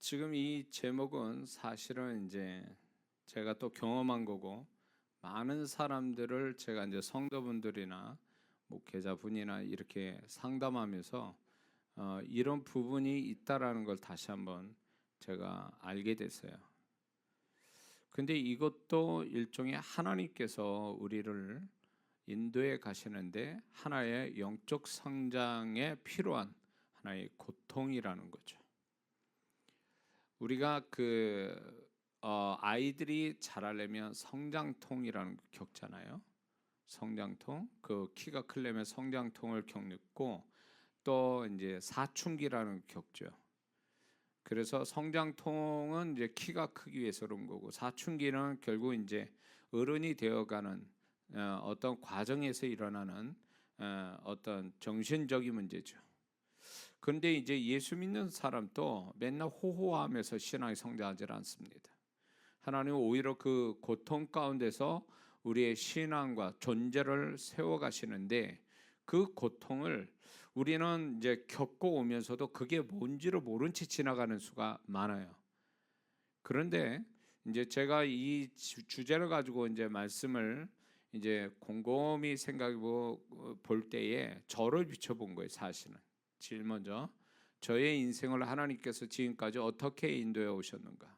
지금 이 제목은 사실은 이제 제가 또 경험한 거고, 많은 사람들을 제가 이제 성도분들이나 목회자분이나 이렇게 상담하면서 이런 부분이 있다라는 걸 다시 한번 제가 알게 됐어요. 근데 이것도 일종의 하나님께서 우리를 인도해 가시는데 하나의 영적 성장에 필요한 하나의 고통이라는 거죠. 우리가 아이들이 자라려면 성장통이라는 거 겪잖아요. 성장통, 그 키가 크려면 성장통을 겪고, 또 이제 사춘기라는 걸 겪죠. 그래서 성장통은 이제 키가 크기 위해서 그런 거고, 사춘기는 결국 이제 어른이 되어가는 어떤 과정에서 일어나는 어떤 정신적인 문제죠. 그런데 이제 예수 믿는 사람도 맨날 호호하면서 신앙이 성장하지 않습니다. 하나님은 오히려 그 고통 가운데서 우리의 신앙과 존재를 세워가시는데, 그 고통을 우리는 이제 겪고 오면서도 그게 뭔지를 모른 채 지나가는 수가 많아요. 그런데 이제 제가 이 주제를 가지고 이제 말씀을 이제 곰곰이 생각해 볼 때에 저를 비춰본 거예요. 사실은 제일 먼저 저의 인생을 하나님께서 지금까지 어떻게 인도해 오셨는가,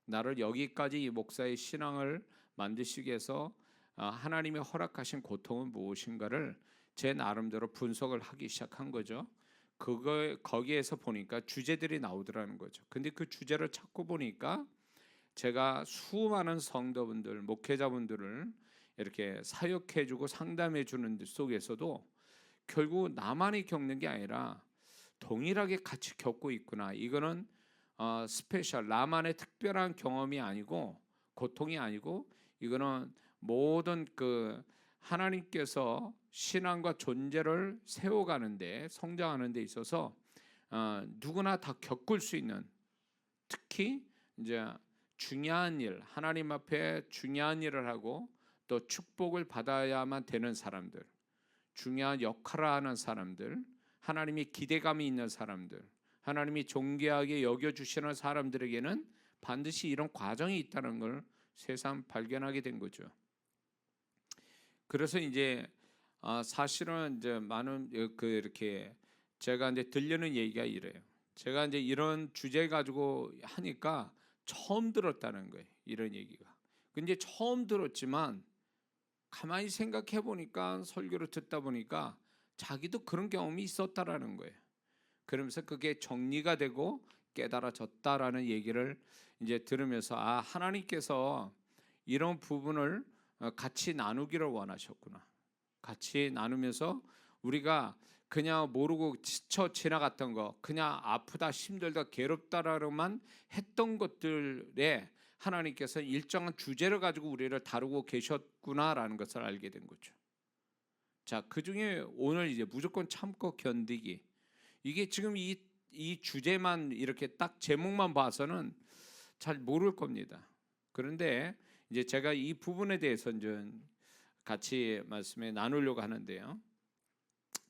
나를 여기까지 이 목사의 신앙을 만드시기 위해서 하나님이 허락하신 고통은 무엇인가를 제 나름대로 분석을 하기 시작한 거죠. 거기에서 보니까 주제들이 나오더라는 거죠. 근데 그 주제를 찾고 보니까 제가 수많은 성도분들, 목회자분들을 이렇게 사역해주고 상담해주는 속에서도 결국 나만이 겪는 게 아니라 동일하게 같이 겪고 있구나. 이거는 스페셜, 나만의 특별한 경험이 아니고, 고통이 아니고, 이거는 모든 그 하나님께서 신앙과 존재를 세워가는데, 성장하는 데 있어서 누구나 다 겪을 수 있는, 특히 이제 중요한 일, 하나님 앞에 중요한 일을 하고 또 축복을 받아야만 되는 사람들, 중요한 역할을 하는 사람들, 하나님이 기대감이 있는 사람들, 하나님이 존귀하게 여겨주시는 사람들에게는 반드시 이런 과정이 있다는 걸 새삼 발견하게 된 거죠. 그래서 이제 사실은 이제 많은 이렇게 제가 이제 들리는 얘기가 이래요. 제가 이제 이런 주제 가지고 하니까 처음 들었다는 거예요. 이런 얘기가. 근데 처음 들었지만 가만히 생각해 보니까, 설교를 듣다 보니까 자기도 그런 경험이 있었다라는 거예요. 그러면서 그게 정리가 되고 깨달아졌다라는 얘기를 이제 들으면서, 하나님께서 이런 부분을 같이 나누기를 원하셨구나. 같이 나누면서 우리가 그냥 모르고 지쳐 지나갔던 거, 그냥 아프다, 힘들다, 괴롭다라고만 했던 것들에 하나님께서 일정한 주제를 가지고 우리를 다루고 계셨구나라는 것을 알게 된 거죠. 자, 그 중에 오늘 이제 무조건 참고 견디기, 이게 지금 이 주제만 이렇게 딱 제목만 봐서는 잘 모를 겁니다. 그런데 이제 제가 이 부분에 대해서 좀 같이 말씀에 나누려고 하는데요.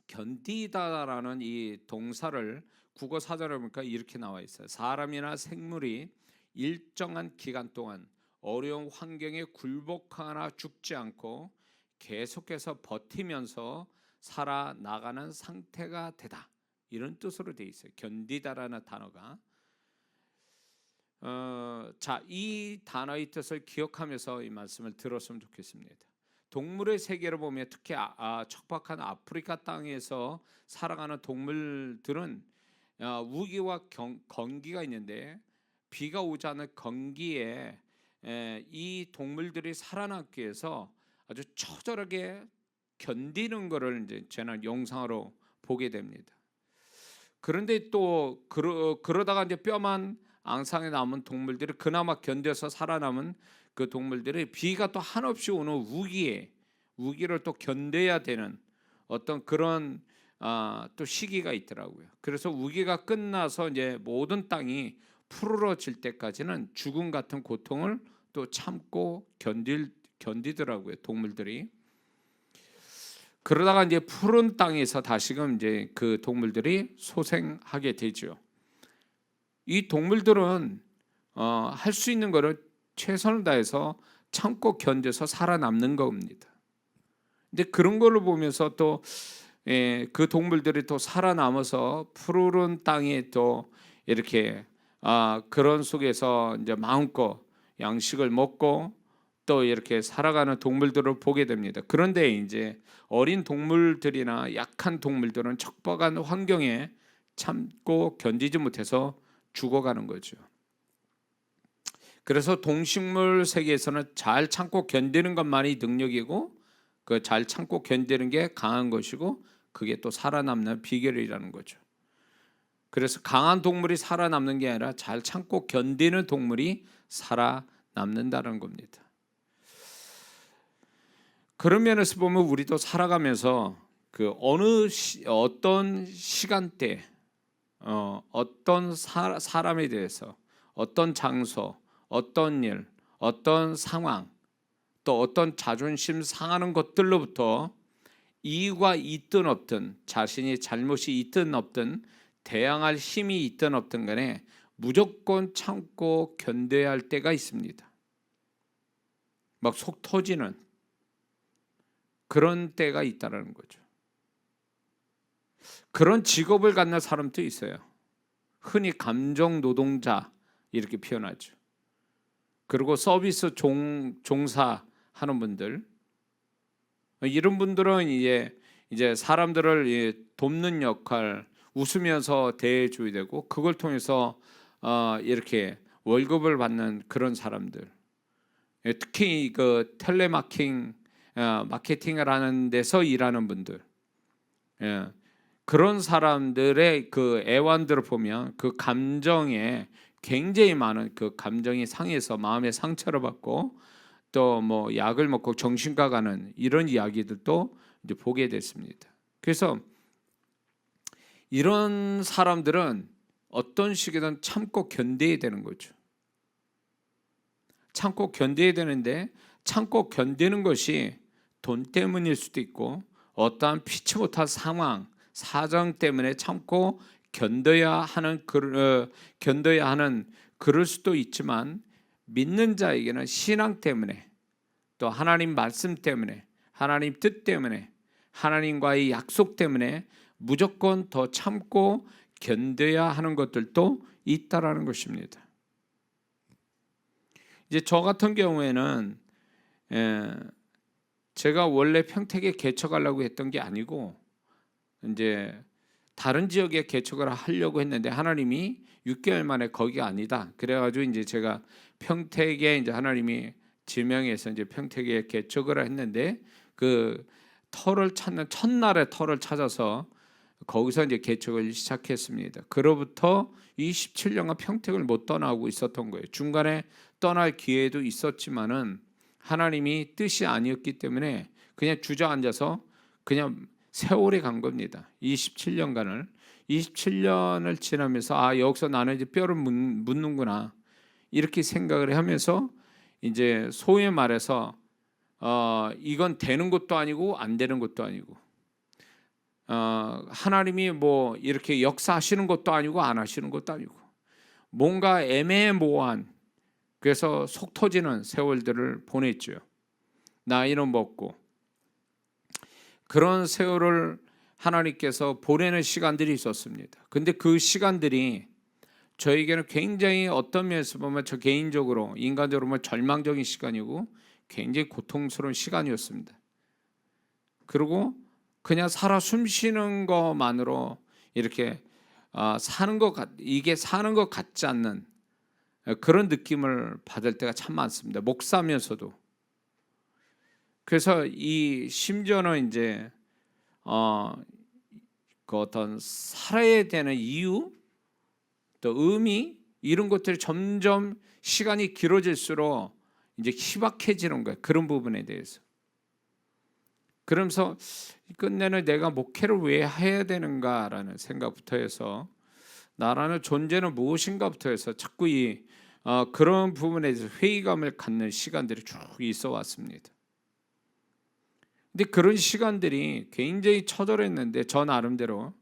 견디다라는 이 동사를 국어 사전에 보니까 이렇게 나와 있어요. 사람이나 생물이 일정한 기간 동안 어려운 환경에 굴복하거나 죽지 않고 계속해서 버티면서 살아나가는 상태가 되다, 이런 뜻으로 돼 있어요. 견디다라는 단어가. 자, 이 단어의 뜻을 기억하면서 이 말씀을 들었으면 좋겠습니다. 동물의 세계를 보면 특히 척박한 아프리카 땅에서 살아가는 동물들은 우기와 건기가 있는데, 비가 오지 않는 건기에 이 동물들이 살아남기 위해서 아주 처절하게 견디는 것을 이제 저는 영상으로 보게 됩니다. 그런데 또 그러다가 이제 뼈만 앙상에 남은 동물들이, 그나마 견뎌서 살아남은 그 동물들이 비가 또 한없이 오는 우기를 또 견뎌야 되는 어떤 그런 또 시기가 있더라고요. 그래서 우기가 끝나서 이제 모든 땅이 푸르러질 때까지는 죽음 같은 고통을 또 참고 견디더라고요, 동물들이. 그러다가 이제 푸른 땅에서 다시금 이제 그 동물들이 소생하게 되죠. 이 동물들은 할 수 있는 거를 최선을 다해서 참고 견뎌서 살아남는 겁니다. 근데 그런 거를 보면서 또 그 동물들이 또 살아남아서 푸르른 땅에 또 이렇게 그런 속에서 이제 마음껏 양식을 먹고 또 이렇게 살아가는 동물들을 보게 됩니다. 그런데 이제 어린 동물들이나 약한 동물들은 척박한 환경에 참고 견디지 못해서 죽어가는 거죠. 그래서 동식물 세계에서는 잘 참고 견디는 것만이 능력이고 그 잘 참고 견디는 게 강한 것이고 그게 또 살아남는 비결이라는 거죠. 그래서 강한 동물이 살아남는 게 아니라 잘 참고 견디는 동물이 살아남는다는 겁니다. 그런 면에서 보면 우리도 살아가면서 그 어떤 시간대, 어떤 사람에 대해서, 어떤 장소, 어떤 일, 어떤 상황, 또 어떤 자존심 상하는 것들로부터 이유가 있든 없든, 자신이 잘못이 있든 없든, 대항할 힘이 있든 없든 간에 무조건 참고 견뎌야 할 때가 있습니다. 막 속 터지는 그런 때가 있다는 거죠. 그런 직업을 갖는 사람도 있어요. 흔히 감정 노동자 이렇게 표현하죠. 그리고 서비스 종사하는 분들, 이런 분들은 이제 사람들을 돕는 역할, 웃으면서 대해줘야 되고 그걸 통해서 이렇게 월급을 받는 그런 사람들. 특히 그 마케팅을 하는 데서 일하는 분들, 그런 사람들의 그 애완들을 보면 그 감정에 굉장히 많은 그 감정이 상해서 마음의 상처를 받고 또 뭐 약을 먹고 정신과 가는 이런 이야기들도 이제 보게 됐습니다. 그래서 이런 사람들은 어떤 식이든 참고 견뎌야 되는 거죠. 참고 견뎌야 되는데 참고 견디는 것이 돈 때문일 수도 있고 어떠한 피치 못할 상황, 사정 때문에 참고 견뎌야 하는 그럴 수도 있지만 믿는 자에게는 신앙 때문에 또 하나님 말씀 때문에 하나님 뜻 때문에 하나님과의 약속 때문에 무조건 더 참고 견뎌야 하는 것들도 있다라는 것입니다. 이제 저 같은 경우에는 제가 원래 평택에 개척하려고 했던 게 아니고 이제 다른 지역에 개척을 하려고 했는데 하나님이 6개월 만에 거기가 아니다. 그래가지고 이제 제가 평택에 이제 하나님이 지명해서 이제 평택에 개척을 했는데 그 터를 찾는 첫날에 터를 찾아서 거기서 이제 개척을 시작했습니다. 그로부터 27년간 평택을 못 떠나고 있었던 거예요. 중간에 떠날 기회도 있었지만은 하나님이 뜻이 아니었기 때문에 그냥 주저앉아서 그냥 세월이 간 겁니다. 27년을 지나면서 여기서 나는 이제 뼈를 묻는구나 이렇게 생각을 하면서 이제 소위 말해서 이건 되는 것도 아니고 안 되는 것도 아니고 하나님이 뭐 이렇게 역사하시는 것도 아니고 안 하시는 것도 아니고 뭔가 애매모호한 그래서 속 터지는 세월들을 보냈죠. 나이는 먹고 그런 세월을 하나님께서 보내는 시간들이 있었습니다. 근데 그 시간들이 저에게는 굉장히 어떤 면에서 보면 저 개인적으로 인간적으로 보면 절망적인 시간이고 굉장히 고통스러운 시간이었습니다. 그리고 그냥 살아 숨쉬는 것만으로 이렇게 이게 사는 것 같지 않는 그런 느낌을 받을 때가 참 많습니다. 목사면서도. 그래서 이 심지어는 이제 그 어떤 살아야 되는 이유 또 의미 이런 것들이 점점 시간이 길어질수록 이제 희박해지는 거예요. 그런 부분에 대해서. 그러면서 끝내는 내가 목회를 왜 해야 되는가라는 생각부터 해서 나라는 존재는 무엇인가부터 해서 자꾸 그런 부분에 대해서 회의감을 갖는 시간들이 쭉 있어 왔습니다. 근데 그런 시간들이 굉장히 처절했는데 저 나름대로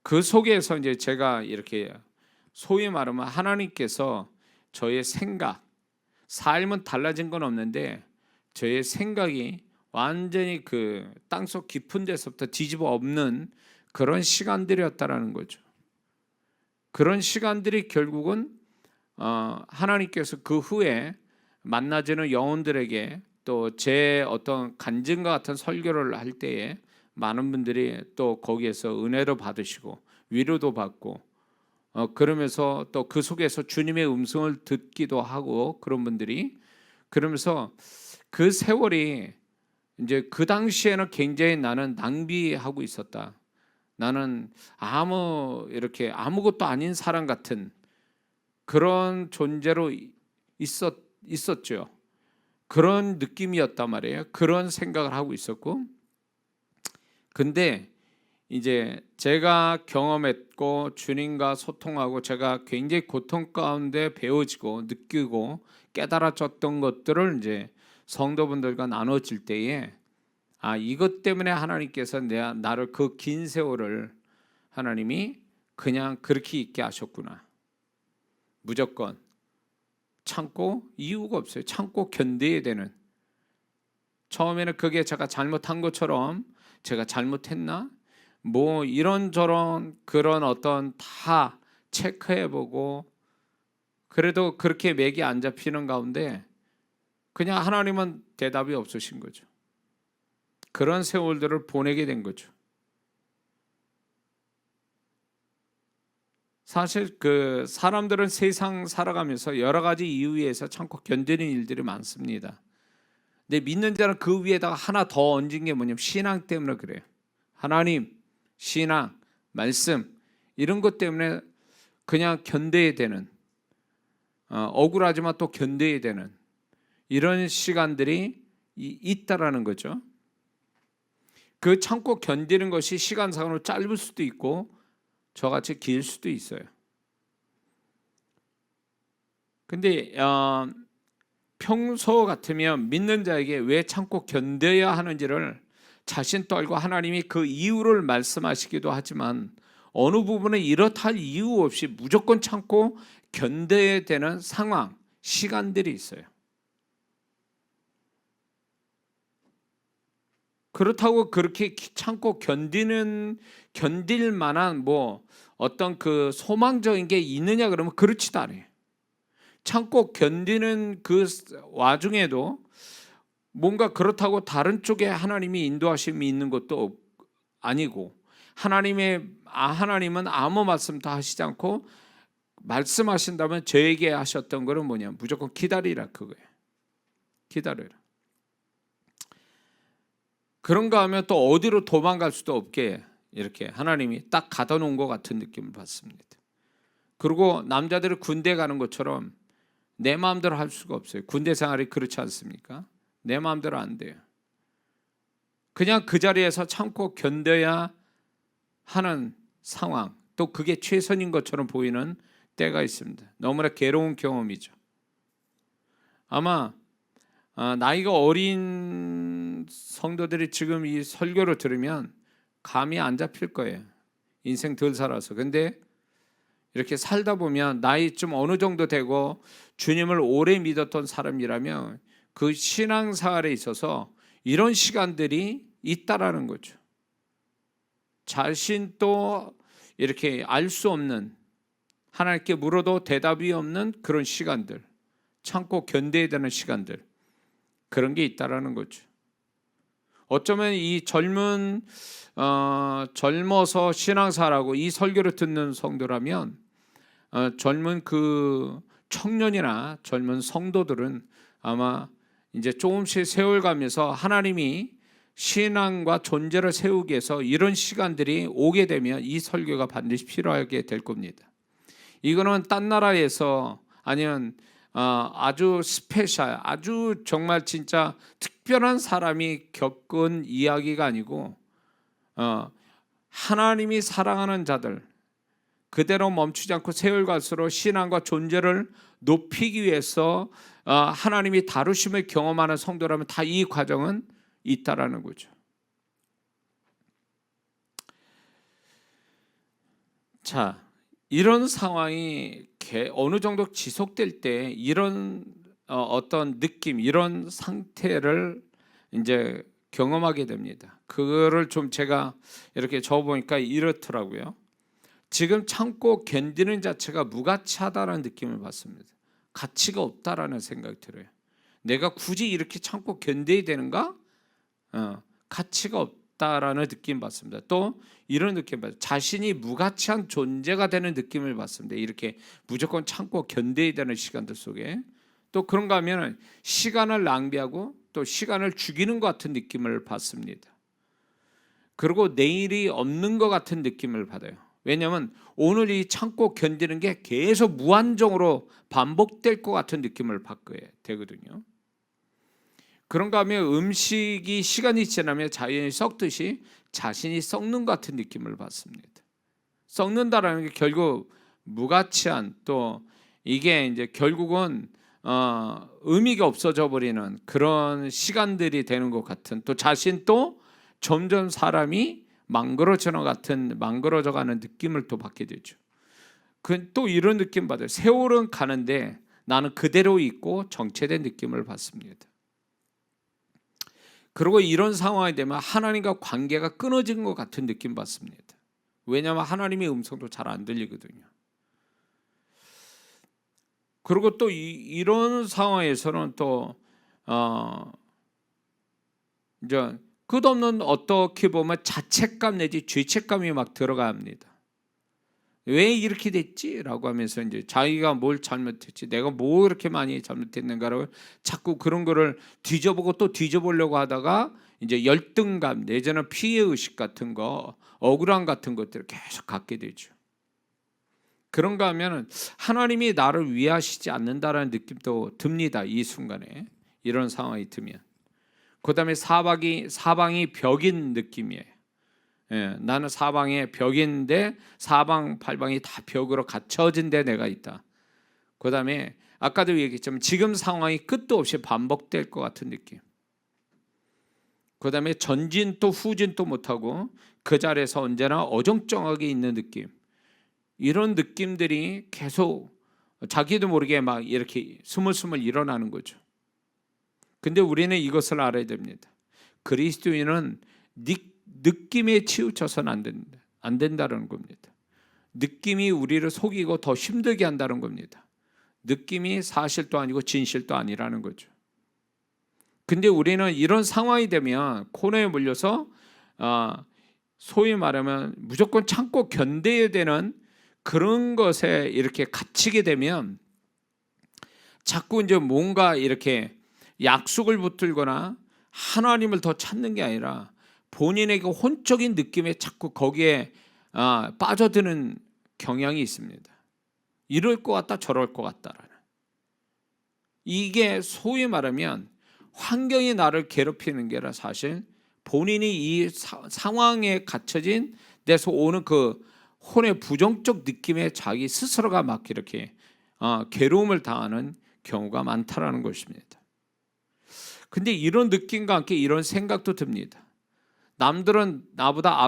그 속에서 이제 제가 이렇게 소위 말하면 하나님께서 저의 생각, 삶은 달라진 건 없는데 저의 생각이 완전히 그 땅속 깊은 데서부터 뒤집어 엎는 그런 시간들이었다라는 거죠. 그런 시간들이 결국은 하나님께서 그 후에 만나지는 영혼들에게 또 제 어떤 간증과 같은 설교를 할 때에 많은 분들이 또 거기에서 은혜도 받으시고 위로도 받고 그러면서 또 그 속에서 주님의 음성을 듣기도 하고 그런 분들이 그러면서 그 세월이 이제 그 당시에는 굉장히 나는 낭비하고 있었다. 나는 이렇게 아무것도 아닌 사람 같은 그런 존재로 있었죠. 그런 느낌이었단 말이에요. 그런 생각을 하고 있었고, 근데 이제 제가 경험했고 주님과 소통하고 제가 굉장히 고통 가운데 배워지고 느끼고 깨달아졌던 것들을 이제 성도분들과 나눠질 때에 이것 때문에 하나님께서 나를 그 긴 세월을 하나님이 그냥 그렇게 있게 하셨구나. 무조건 참고 이유가 없어요. 참고 견뎌야 되는. 처음에는 그게 제가 잘못한 것처럼 제가 잘못했나? 뭐 이런저런 그런 어떤 다 체크해보고 그래도 그렇게 맥이 안 잡히는 가운데 그냥 하나님은 대답이 없으신 거죠. 그런 세월들을 보내게 된 거죠. 사실 그 사람들은 세상 살아가면서 여러 가지 이유에서 참고 견디는 일들이 많습니다. 근데 믿는 자는 그 위에다가 하나 더 얹은 게 뭐냐면 신앙 때문에 그래요. 하나님, 신앙, 말씀 이런 것 때문에 그냥 견뎌야 되는 억울하지만 또 견뎌야 되는 이런 시간들이 있다라는 거죠. 그 참고 견디는 것이 시간상으로 짧을 수도 있고 저같이 길 수도 있어요. 근데 평소 같으면 믿는 자에게 왜 참고 견뎌야 하는지를 자신도 알고 하나님이 그 이유를 말씀하시기도 하지만 어느 부분에 이렇다 할 이유 없이 무조건 참고 견뎌야 되는 상황, 시간들이 있어요. 그렇다고 그렇게 참고 견딜 만한 뭐 어떤 그 소망적인 게 있느냐 그러면 그렇지도 않아요. 참고 견디는 그 와중에도 뭔가 그렇다고 다른 쪽에 하나님이 인도하심이 있는 것도 아니고 하나님은 아무 말씀도 하시지 않고 말씀하신다면 저에게 하셨던 거는 뭐냐 무조건 기다리라 그거예요. 기다려라. 그런가 하면 또 어디로 도망갈 수도 없게 이렇게 하나님이 딱 가둬 놓은 것 같은 느낌을 받습니다. 그리고 남자들이 군대 가는 것처럼 내 마음대로 할 수가 없어요. 군대 생활이 그렇지 않습니까? 내 마음대로 안 돼요. 그냥 그 자리에서 참고 견뎌야 하는 상황, 또 그게 최선인 것처럼 보이는 때가 있습니다. 너무나 괴로운 경험이죠. 아마 나이가 어린 성도들이 지금 이 설교를 들으면 감이 안 잡힐 거예요. 인생 덜 살아서. 근데 이렇게 살다 보면 나이 좀 어느 정도 되고 주님을 오래 믿었던 사람이라면 그 신앙생활에 있어서 이런 시간들이 있다라는 거죠. 자신도 이렇게 알 수 없는 하나님께 물어도 대답이 없는 그런 시간들, 참고 견뎌야 되는 시간들 그런 게 있다라는 거죠. 어쩌면 이 젊어서 신앙사라고 이 설교를 듣는 성도라면 젊은 그 청년이나 젊은 성도들은 아마 이제 조금씩 세월 가면서 하나님이 신앙과 존재를 세우기 위해서 이런 시간들이 오게 되면 이 설교가 반드시 필요하게 될 겁니다. 이거는 딴 나라에서 아니면 아주 스페셜, 아주 정말 진짜 특별한 사람이 겪은 이야기가 아니고 하나님이 사랑하는 자들 그대로 멈추지 않고 세월 갈수록 신앙과 존재를 높이기 위해서 하나님이 다루심을 경험하는 성도라면 다 이 과정은 있다라는 거죠. 자, 이런 상황이 어느 정도 지속될 때 이런 어떤 느낌, 이런 상태를 이제 경험하게 됩니다. 그거를 좀 제가 이렇게 적어보니까 이렇더라고요. 지금 참고 견디는 자체가 무가치하다는 느낌을 받습니다. 가치가 없다라는 생각이 들어요. 내가 굳이 이렇게 참고 견뎌야 되는가? 가치가 없다라는 느낌 받습니다. 또 이런 느낌 받아요. 자신이 무가치한 존재가 되는 느낌을 받습니다. 이렇게 무조건 참고 견뎌야 되는 시간들 속에. 또 그런가 하면 시간을 낭비하고 또 시간을 죽이는 것 같은 느낌을 받습니다. 그리고 내일이 없는 것 같은 느낌을 받아요. 왜냐하면 오늘 이 참고 견디는 게 계속 무한정으로 반복될 것 같은 느낌을 받게 되거든요. 그런가 하면 음식이 시간이 지나면 자연히 썩듯이 자신이 썩는 것 같은 느낌을 받습니다. 썩는다라는 게 결국 무가치한, 또 이게 이제 결국은 의미가 없어져 버리는 그런 시간들이 되는 것 같은, 또 자신도 점점 사람이 망그러져 가는 느낌을 또 받게 되죠. 또 이런 느낌 받아요. 세월은 가는데 나는 그대로 있고 정체된 느낌을 받습니다. 그리고 이런 상황이 되면 하나님과 관계가 끊어진 것 같은 느낌 받습니다. 왜냐하면 하나님의 음성도 잘 안 들리거든요. 그리고 또 이런 상황에서는 또 이제 끝없는, 어떻게 보면 자책감 내지 죄책감이 막 들어갑니다. 왜 이렇게 됐지라고 하면서 이제 자기가 뭘 잘못했지, 내가 뭐 이렇게 많이 잘못했는가를 자꾸 그런 거를 뒤져보고 또 뒤져보려고 하다가 이제 열등감 내지는 피해 의식 같은 거, 억울함 같은 것들을 계속 갖게 되죠. 그런가 하면 하나님이 나를 위하시지 않는다라는 느낌도 듭니다. 이 순간에 이런 상황이 들면. 그다음에 사방이 벽인 느낌이에요. 나는 사방에 벽인데 사방팔방이 다 벽으로 갇혀진 데 내가 있다. 그다음에 아까도 얘기했지만 지금 상황이 끝도 없이 반복될 것 같은 느낌. 그다음에 전진도 후진도 못하고 그 자리에서 언제나 어정쩡하게 있는 느낌. 이런 느낌들이 계속 자기도 모르게 막 이렇게 스물스물 일어나는 거죠. 근데 우리는 이것을 알아야 됩니다. 그리스도인은 느낌에 치우쳐서는 안 된다는 겁니다. 느낌이 우리를 속이고 더 힘들게 한다는 겁니다. 느낌이 사실도 아니고 진실도 아니라는 거죠. 근데 우리는 이런 상황이 되면 코너에 몰려서 소위 말하면 무조건 참고 견뎌야 되는 그런 것에 이렇게 갇히게 되면 자꾸 이제 뭔가 이렇게 약속을 붙들거나 하나님을 더 찾는 게 아니라 본인의 그 혼적인 느낌에 자꾸 거기에 빠져드는 경향이 있습니다. 이럴 것 같다 저럴 것 같다라는, 이게 소위 말하면 환경이 나를 괴롭히는 게 아니라 사실 본인이 이 상황에 갇혀진 데서 오는 그 혼의 부정적 느낌에 자기 스스로가 막 이렇게 괴로움을 당하는 경우가 많다라는 것입니다. 근데 이런 느낌과 함께 이런 생각도 듭니다. 남들은 나보다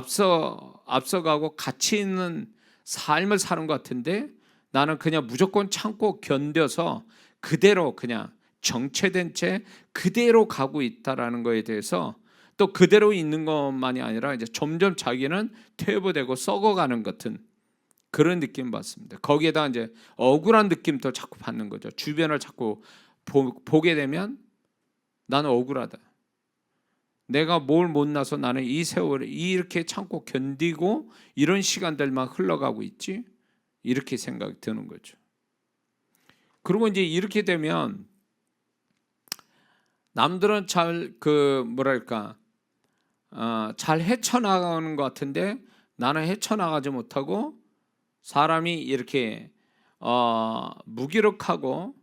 앞서가고 가치 있는 삶을 사는 것 같은데 나는 그냥 무조건 참고 견뎌서 그대로 그냥 정체된 채 그대로 가고 있다라는 거에 대해서, 또 그대로 있는 것만이 아니라 이제 점점 자기는 퇴보되고 썩어가는 같은 그런 느낌 받습니다. 거기에다 이제 억울한 느낌도 자꾸 받는 거죠. 주변을 자꾸 보게 되면 나는 억울하다. 내가 뭘 못나서 나는 이 세월을 이렇게 참고 견디고 이런 시간들만 흘러가고 있지? 이렇게 생각이 드는 거죠. 그리고 이제 이렇게 되면 남들은 잘 잘 헤쳐나가는 것 같은데 나는 헤쳐나가지 못하고 사람이 이렇게 무기력하고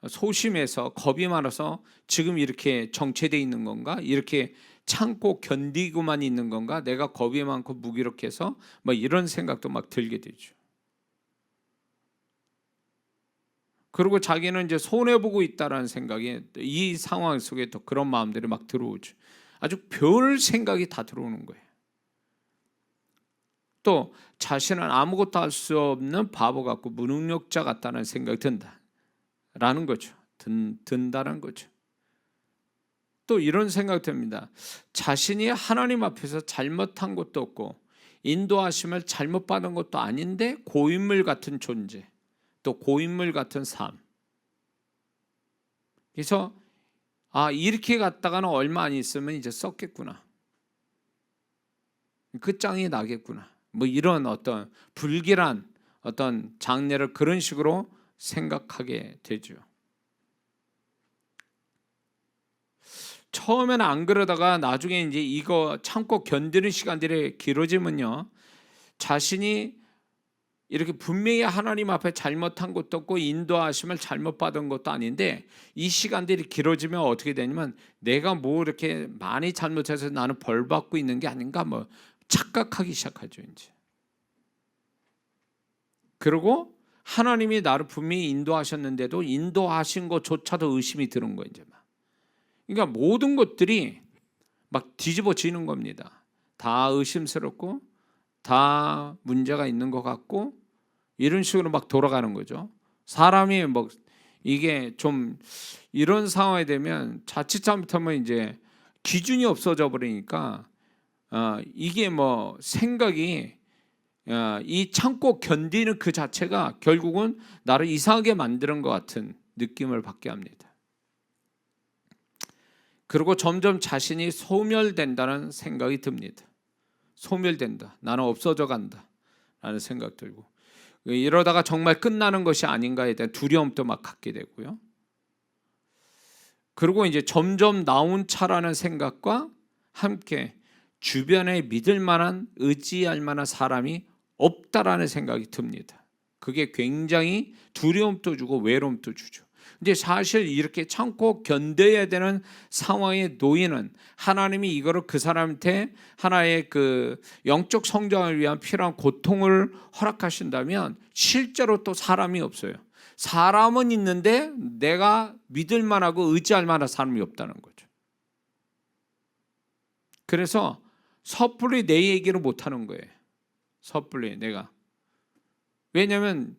소심해서 겁이 많아서 지금 이렇게 정체되어 있는 건가? 이렇게 참고 견디고만 있는 건가? 내가 겁이 많고 무기력해서 뭐 이런 생각도 막 들게 되죠. 그리고 자기는 이제 손해보고 있다라는 생각이 이 상황 속에 또 그런 마음들이 막 들어오죠. 아주 별 생각이 다 들어오는 거예요. 또 자신은 아무것도 할 수 없는 바보 같고 무능력자 같다는 생각이 든다라는 거죠. 든다는 거죠. 또 이런 생각이 듭니다. 자신이 하나님 앞에서 잘못한 것도 없고 인도하심을 잘못 받은 것도 아닌데 고인물 같은 존재, 또 고인물 같은 삶. 그래서 이렇게 갔다가는 얼마 안 있으면 이제 썩겠구나, 끝장이 나겠구나, 뭐 이런 어떤 불길한 어떤 장래를 그런 식으로 생각하게 되죠. 처음에는 안 그러다가 나중에 이제 이거 참고 견디는 시간들이 길어지면요, 자신이 이렇게 분명히 하나님 앞에 잘못한 것도 없고 인도하심을 잘못 받은 것도 아닌데 이 시간들이 길어지면 어떻게 되냐면 내가 뭐 이렇게 많이 잘못해서 나는 벌 받고 있는 게 아닌가 뭐 착각하기 시작하죠. 이제 그리고 하나님이 나를 분명히 인도하셨는데도 인도하신 것조차도 의심이 드는 거예요. 이제 막. 그러니까 모든 것들이 막 뒤집어지는 겁니다. 다 의심스럽고 다 문제가 있는 것 같고 이런 식으로 막 돌아가는 거죠. 사람이 뭐 이게 좀 이런 상황이 되면 자칫 잘못하면 이제 기준이 없어져 버리니까 이게 뭐 생각이 이 참고 견디는 그 자체가 결국은 나를 이상하게 만드는 것 같은 느낌을 받게 합니다. 그리고 점점 자신이 소멸된다는 생각이 듭니다. 소멸된다, 나는 없어져 간다 라는 생각 들고, 이러다가 정말 끝나는 것이 아닌가에 대한 두려움도 막 갖게 되고요. 그리고 이제 점점 나 혼자라는 생각과 함께 주변에 믿을 만한, 의지할 만한 사람이 없다라는 생각이 듭니다. 그게 굉장히 두려움도 주고 외로움도 주죠. 근데 사실 이렇게 참고 견뎌야 되는 상황에 놓이는 하나님이 이거를 그 사람한테 하나의 그 영적 성장을 위한 필요한 고통을 허락하신다면 실제로 또 사람이 없어요. 사람은 있는데 내가 믿을 만하고 의지할 만한 사람이 없다는 거죠. 그래서 섣불리 내 얘기를 못하는 거예요. 섣불리 내가. 왜냐하면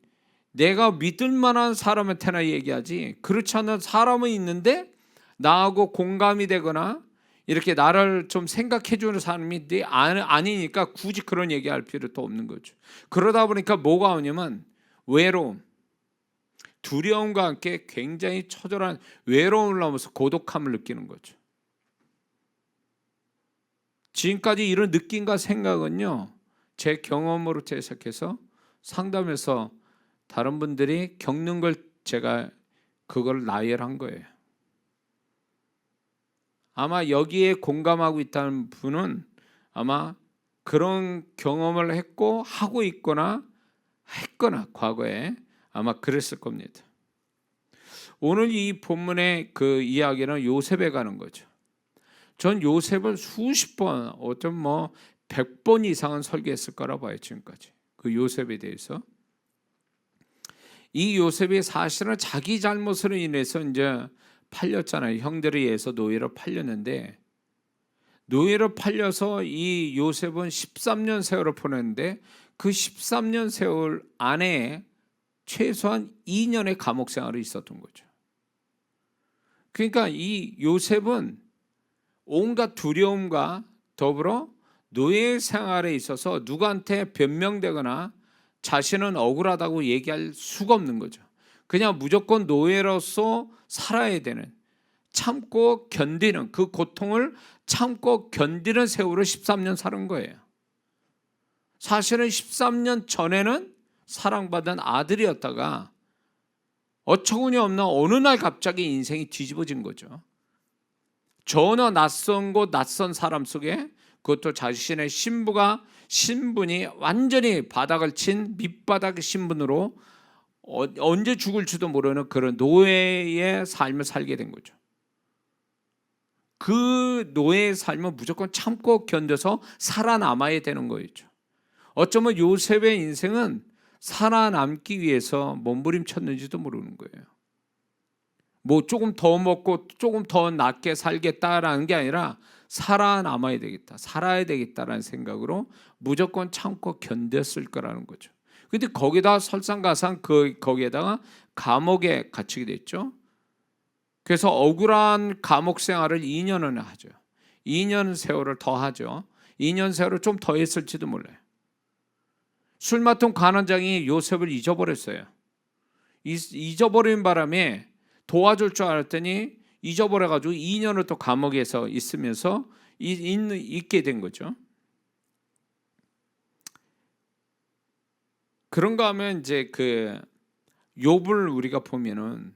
내가 믿을 만한 사람한테나 얘기하지, 그렇지 않은 사람은 있는데 나하고 공감이 되거나 이렇게 나를 좀 생각해 주는 사람이 아니니까 굳이 그런 얘기할 필요도 없는 거죠. 그러다 보니까 뭐가 오냐면 외로움, 두려움과 함께 굉장히 처절한 외로움을 넘어서 고독함을 느끼는 거죠. 지금까지 이런 느낌과 생각은요, 제 경험으로 해석해서 상담에서 다른 분들이 겪는 걸 제가 그걸 나열한 거예요. 아마 여기에 공감하고 있다는 분은 아마 그런 경험을 했고 하고 있거나 했거나 과거에 아마 그랬을 겁니다. 오늘 이 본문의 그 이야기는 요셉에 가는 거죠. 전 요셉을 수십 번, 어떤 뭐 100번 이상은 설계했을 거라 봐요. 지금까지 그 요셉에 대해서. 이 요셉이 사실은 자기 잘못으로 인해서 이제 팔렸잖아요. 형들에 의해서 노예로 팔렸는데, 노예로 팔려서 이 요셉은 13년 세월을 보냈는데 그 13년 세월 안에 최소한 2년의 감옥 생활이 있었던 거죠. 그러니까 이 요셉은 온갖 두려움과 더불어 노예 생활에 있어서 누구한테 변명되거나 자신은 억울하다고 얘기할 수가 없는 거죠. 그냥 무조건 노예로서 살아야 되는, 참고 견디는, 그 고통을 참고 견디는 세월을 13년 사는 거예요. 사실은 13년 전에는 사랑받은 아들이었다가 어처구니 없는 어느 날 갑자기 인생이 뒤집어진 거죠. 전혀 낯선 곳, 낯선 사람 속에, 그것도 자신의 신분이 완전히 바닥을 친 밑바닥 신분으로 언제 죽을지도 모르는 그런 노예의 삶을 살게 된 거죠. 그 노예의 삶은 무조건 참고 견뎌서 살아남아야 되는 거였죠. 어쩌면 요셉의 인생은 살아남기 위해서 몸부림쳤는지도 모르는 거예요. 뭐 조금 더 먹고 조금 더 낫게 살겠다라는 게 아니라 살아남아야 되겠다, 살아야 되겠다라는 생각으로 무조건 참고 견뎠을 거라는 거죠. 근데 거기다 설상가상 거기에다가 감옥에 갇히게 됐죠. 그래서 억울한 감옥 생활을 2년을 하죠. 2년 세월을 더 하죠. 2년 세월을 좀 더 했을지도 몰라요. 술 맡은 관원장이 요셉을 잊어버렸어요. 잊어버린 바람에 도와줄 줄 알았더니 잊어버려가지고 2년을 또 감옥에서 있으면서 있게 된 거죠. 그런가 하면 이제 그 욥을 우리가 보면은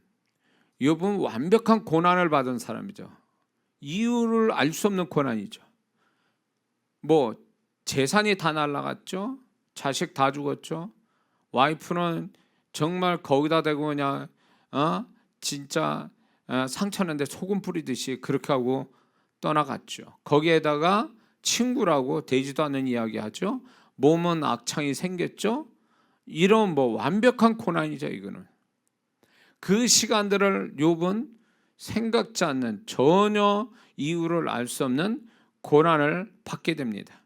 욥은 완벽한 고난을 받은 사람이죠. 이유를 알 수 없는 고난이죠. 뭐 재산이 다 날라갔죠. 자식 다 죽었죠. 와이프는 정말 거기다 대고 그냥 진짜 상처는데 소금 뿌리듯이 그렇게 하고 떠나갔죠. 거기에다가 친구라고 되지도 않는 이야기 하죠. 몸은 악창이 생겼죠. 이런 뭐 완벽한 고난이죠. 이거는 그 시간들을 욥은 생각지 않는, 전혀 이유를 알 수 없는 고난을 받게 됩니다.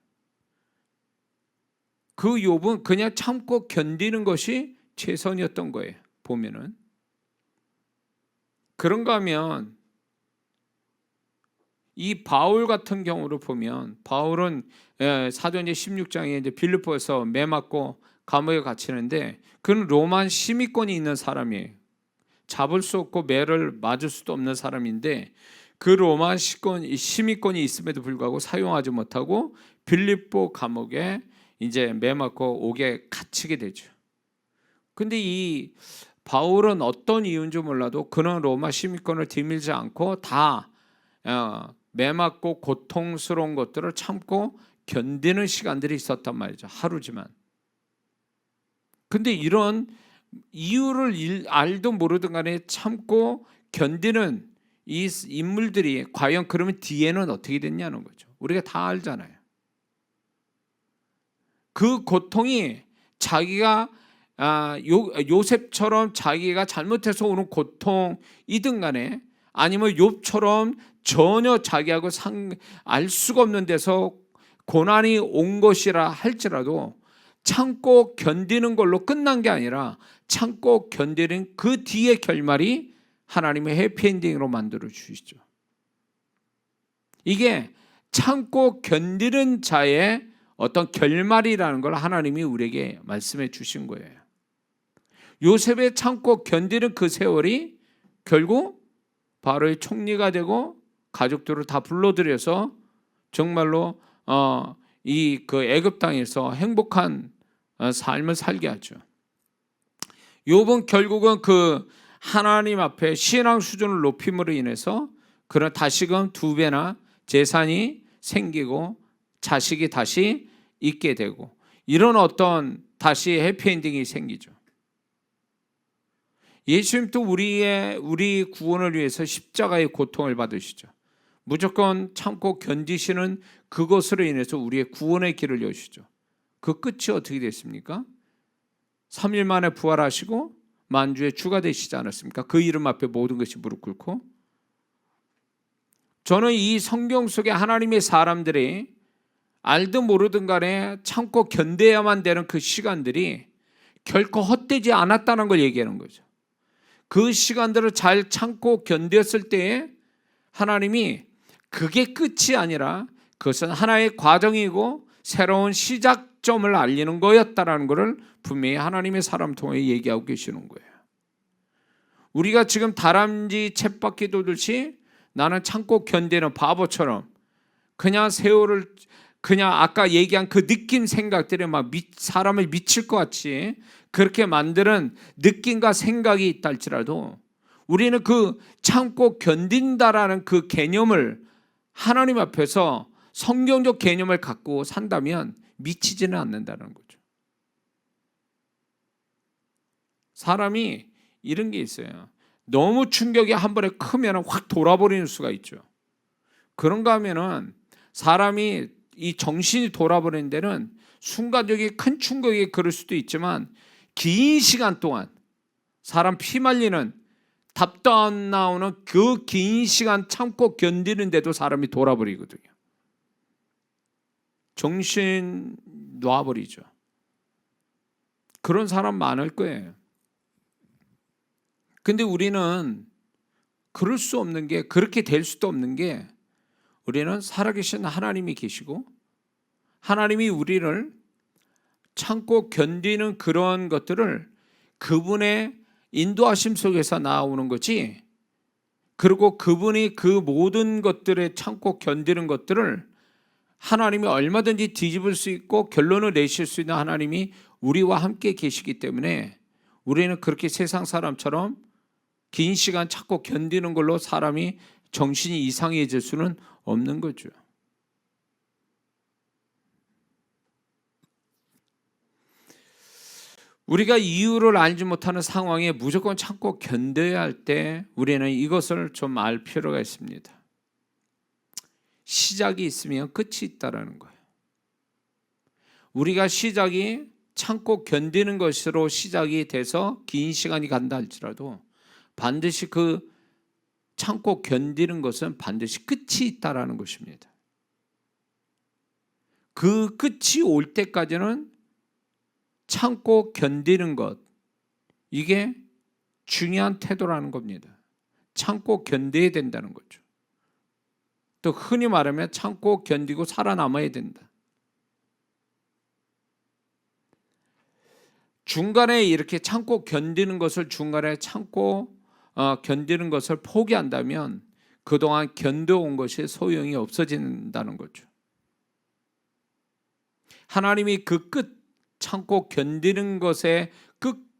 그 욥은 그냥 참고 견디는 것이 최선이었던 거예요. 보면은 그런가 하면 이 바울 같은 경우로 보면, 바울은 사도행전 16장에 이제 빌립보에서 매 맞고 감옥에 갇히는데 그는 로마 시민권이 있는 사람이에요. 잡을 수 없고 매를 맞을 수도 없는 사람인데 그 로마 시민권이 있음에도 불구하고 사용하지 못하고 빌립보 감옥에 이제 매 맞고 옥에 갇히게 되죠. 근데 이 바울은 어떤 이유인지 몰라도 그는 로마 시민권을 뒤밀지 않고 다 매 맞고 고통스러운 것들을 참고 견디는 시간들이 있었단 말이죠. 하루지만. 근데 이런 이유를 알든 모르든 간에 참고 견디는 이 인물들이 과연 그러면 뒤에는 어떻게 됐냐는 거죠. 우리가 다 알잖아요. 그 고통이 자기가 요셉처럼 자기가 잘못해서 오는 고통이든 간에 아니면 욥처럼 전혀 자기하고 알 수가 없는 데서 고난이 온 것이라 할지라도 참고 견디는 걸로 끝난 게 아니라 참고 견디는 그 뒤의 결말이 하나님의 해피엔딩으로 만들어 주시죠. 이게 참고 견디는 자의 어떤 결말이라는 걸 하나님이 우리에게 말씀해 주신 거예요. 요셉의 참고 견디는 그 세월이 결국 바로의 총리가 되고 가족들을 다 불러들여서 정말로 이 그 애굽 땅에서 행복한 삶을 살게 하죠. 욥은 결국은 그 하나님 앞에 신앙 수준을 높임으로 인해서 그런 다시금 2배나 재산이 생기고 자식이 다시 있게 되고 이런 어떤 다시 해피엔딩이 생기죠. 예수님도 우리 구원을 위해서 십자가의 고통을 받으시죠. 무조건 참고 견디시는 그것으로 인해서 우리의 구원의 길을 여시죠. 그 끝이 어떻게 됐습니까? 3일 만에 부활하시고 만주의 주가 되시지 않았습니까? 그 이름 앞에 모든 것이 무릎 꿇고. 저는 이 성경 속에 하나님의 사람들이 알든 모르든 간에 참고 견뎌야만 되는 그 시간들이 결코 헛되지 않았다는 걸 얘기하는 거죠. 그 시간들을 잘 참고 견뎠을 때에 하나님이 그게 끝이 아니라 그것은 하나의 과정이고 새로운 시작점을 알리는 거였다라는 것을 분명히 하나님의 사람 통해 얘기하고 계시는 거예요. 우리가 지금 다람쥐 쳇바퀴 돌듯이 나는 참고 견디는 바보처럼 그냥 세월을 그냥 아까 얘기한 그 느낌 생각들에 막 사람을 미칠 것 같이 그렇게 만드는 느낌과 생각이 있다 할지라도 우리는 그 참고 견딘다라는 그 개념을 하나님 앞에서 성경적 개념을 갖고 산다면 미치지는 않는다는 거죠. 사람이 이런 게 있어요. 너무 충격이 한 번에 크면 확 돌아버리는 수가 있죠. 그런가 하면은 사람이 이 정신이 돌아버리는 데는 순간적인 큰 충격이 그럴 수도 있지만 긴 시간 동안 사람 피 말리는 답도 안 나오는 그 긴 시간 참고 견디는데도 사람이 돌아버리거든요. 정신 놔버리죠. 그런 사람 많을 거예요. 근데 우리는 그럴 수 없는 게, 그렇게 될 수도 없는 게, 우리는 살아계신 하나님이 계시고 하나님이 우리를 참고 견디는 그런 것들을 그분의 인도하심 속에서 나오는 거지, 그리고 그분이 그 모든 것들에 참고 견디는 것들을 하나님이 얼마든지 뒤집을 수 있고 결론을 내실 수 있는 하나님이 우리와 함께 계시기 때문에 우리는 그렇게 세상 사람처럼 긴 시간 참고 견디는 걸로 사람이 정신이 이상해질 수는 없는 거죠. 우리가 이유를 알지 못하는 상황에 무조건 참고 견뎌야 할 때 우리는 이것을 좀 알 필요가 있습니다. 시작이 있으면 끝이 있다라는 거예요. 우리가 시작이 참고 견디는 것으로 시작이 돼서 긴 시간이 간다 할지라도 반드시 그 참고 견디는 것은 반드시 끝이 있다라는 것입니다. 그 끝이 올 때까지는 참고 견디는 것, 이게 중요한 태도라는 겁니다. 참고 견뎌야 된다는 거죠. 또 흔히 말하면 참고 견디고 살아남아야 된다. 중간에 이렇게 참고 견디는 것을 중간에 참고 견디는 것을 포기한다면 그동안 견뎌온 것이 소용이 없어진다는 거죠. 하나님이 그 끝, 참고 견디는 것의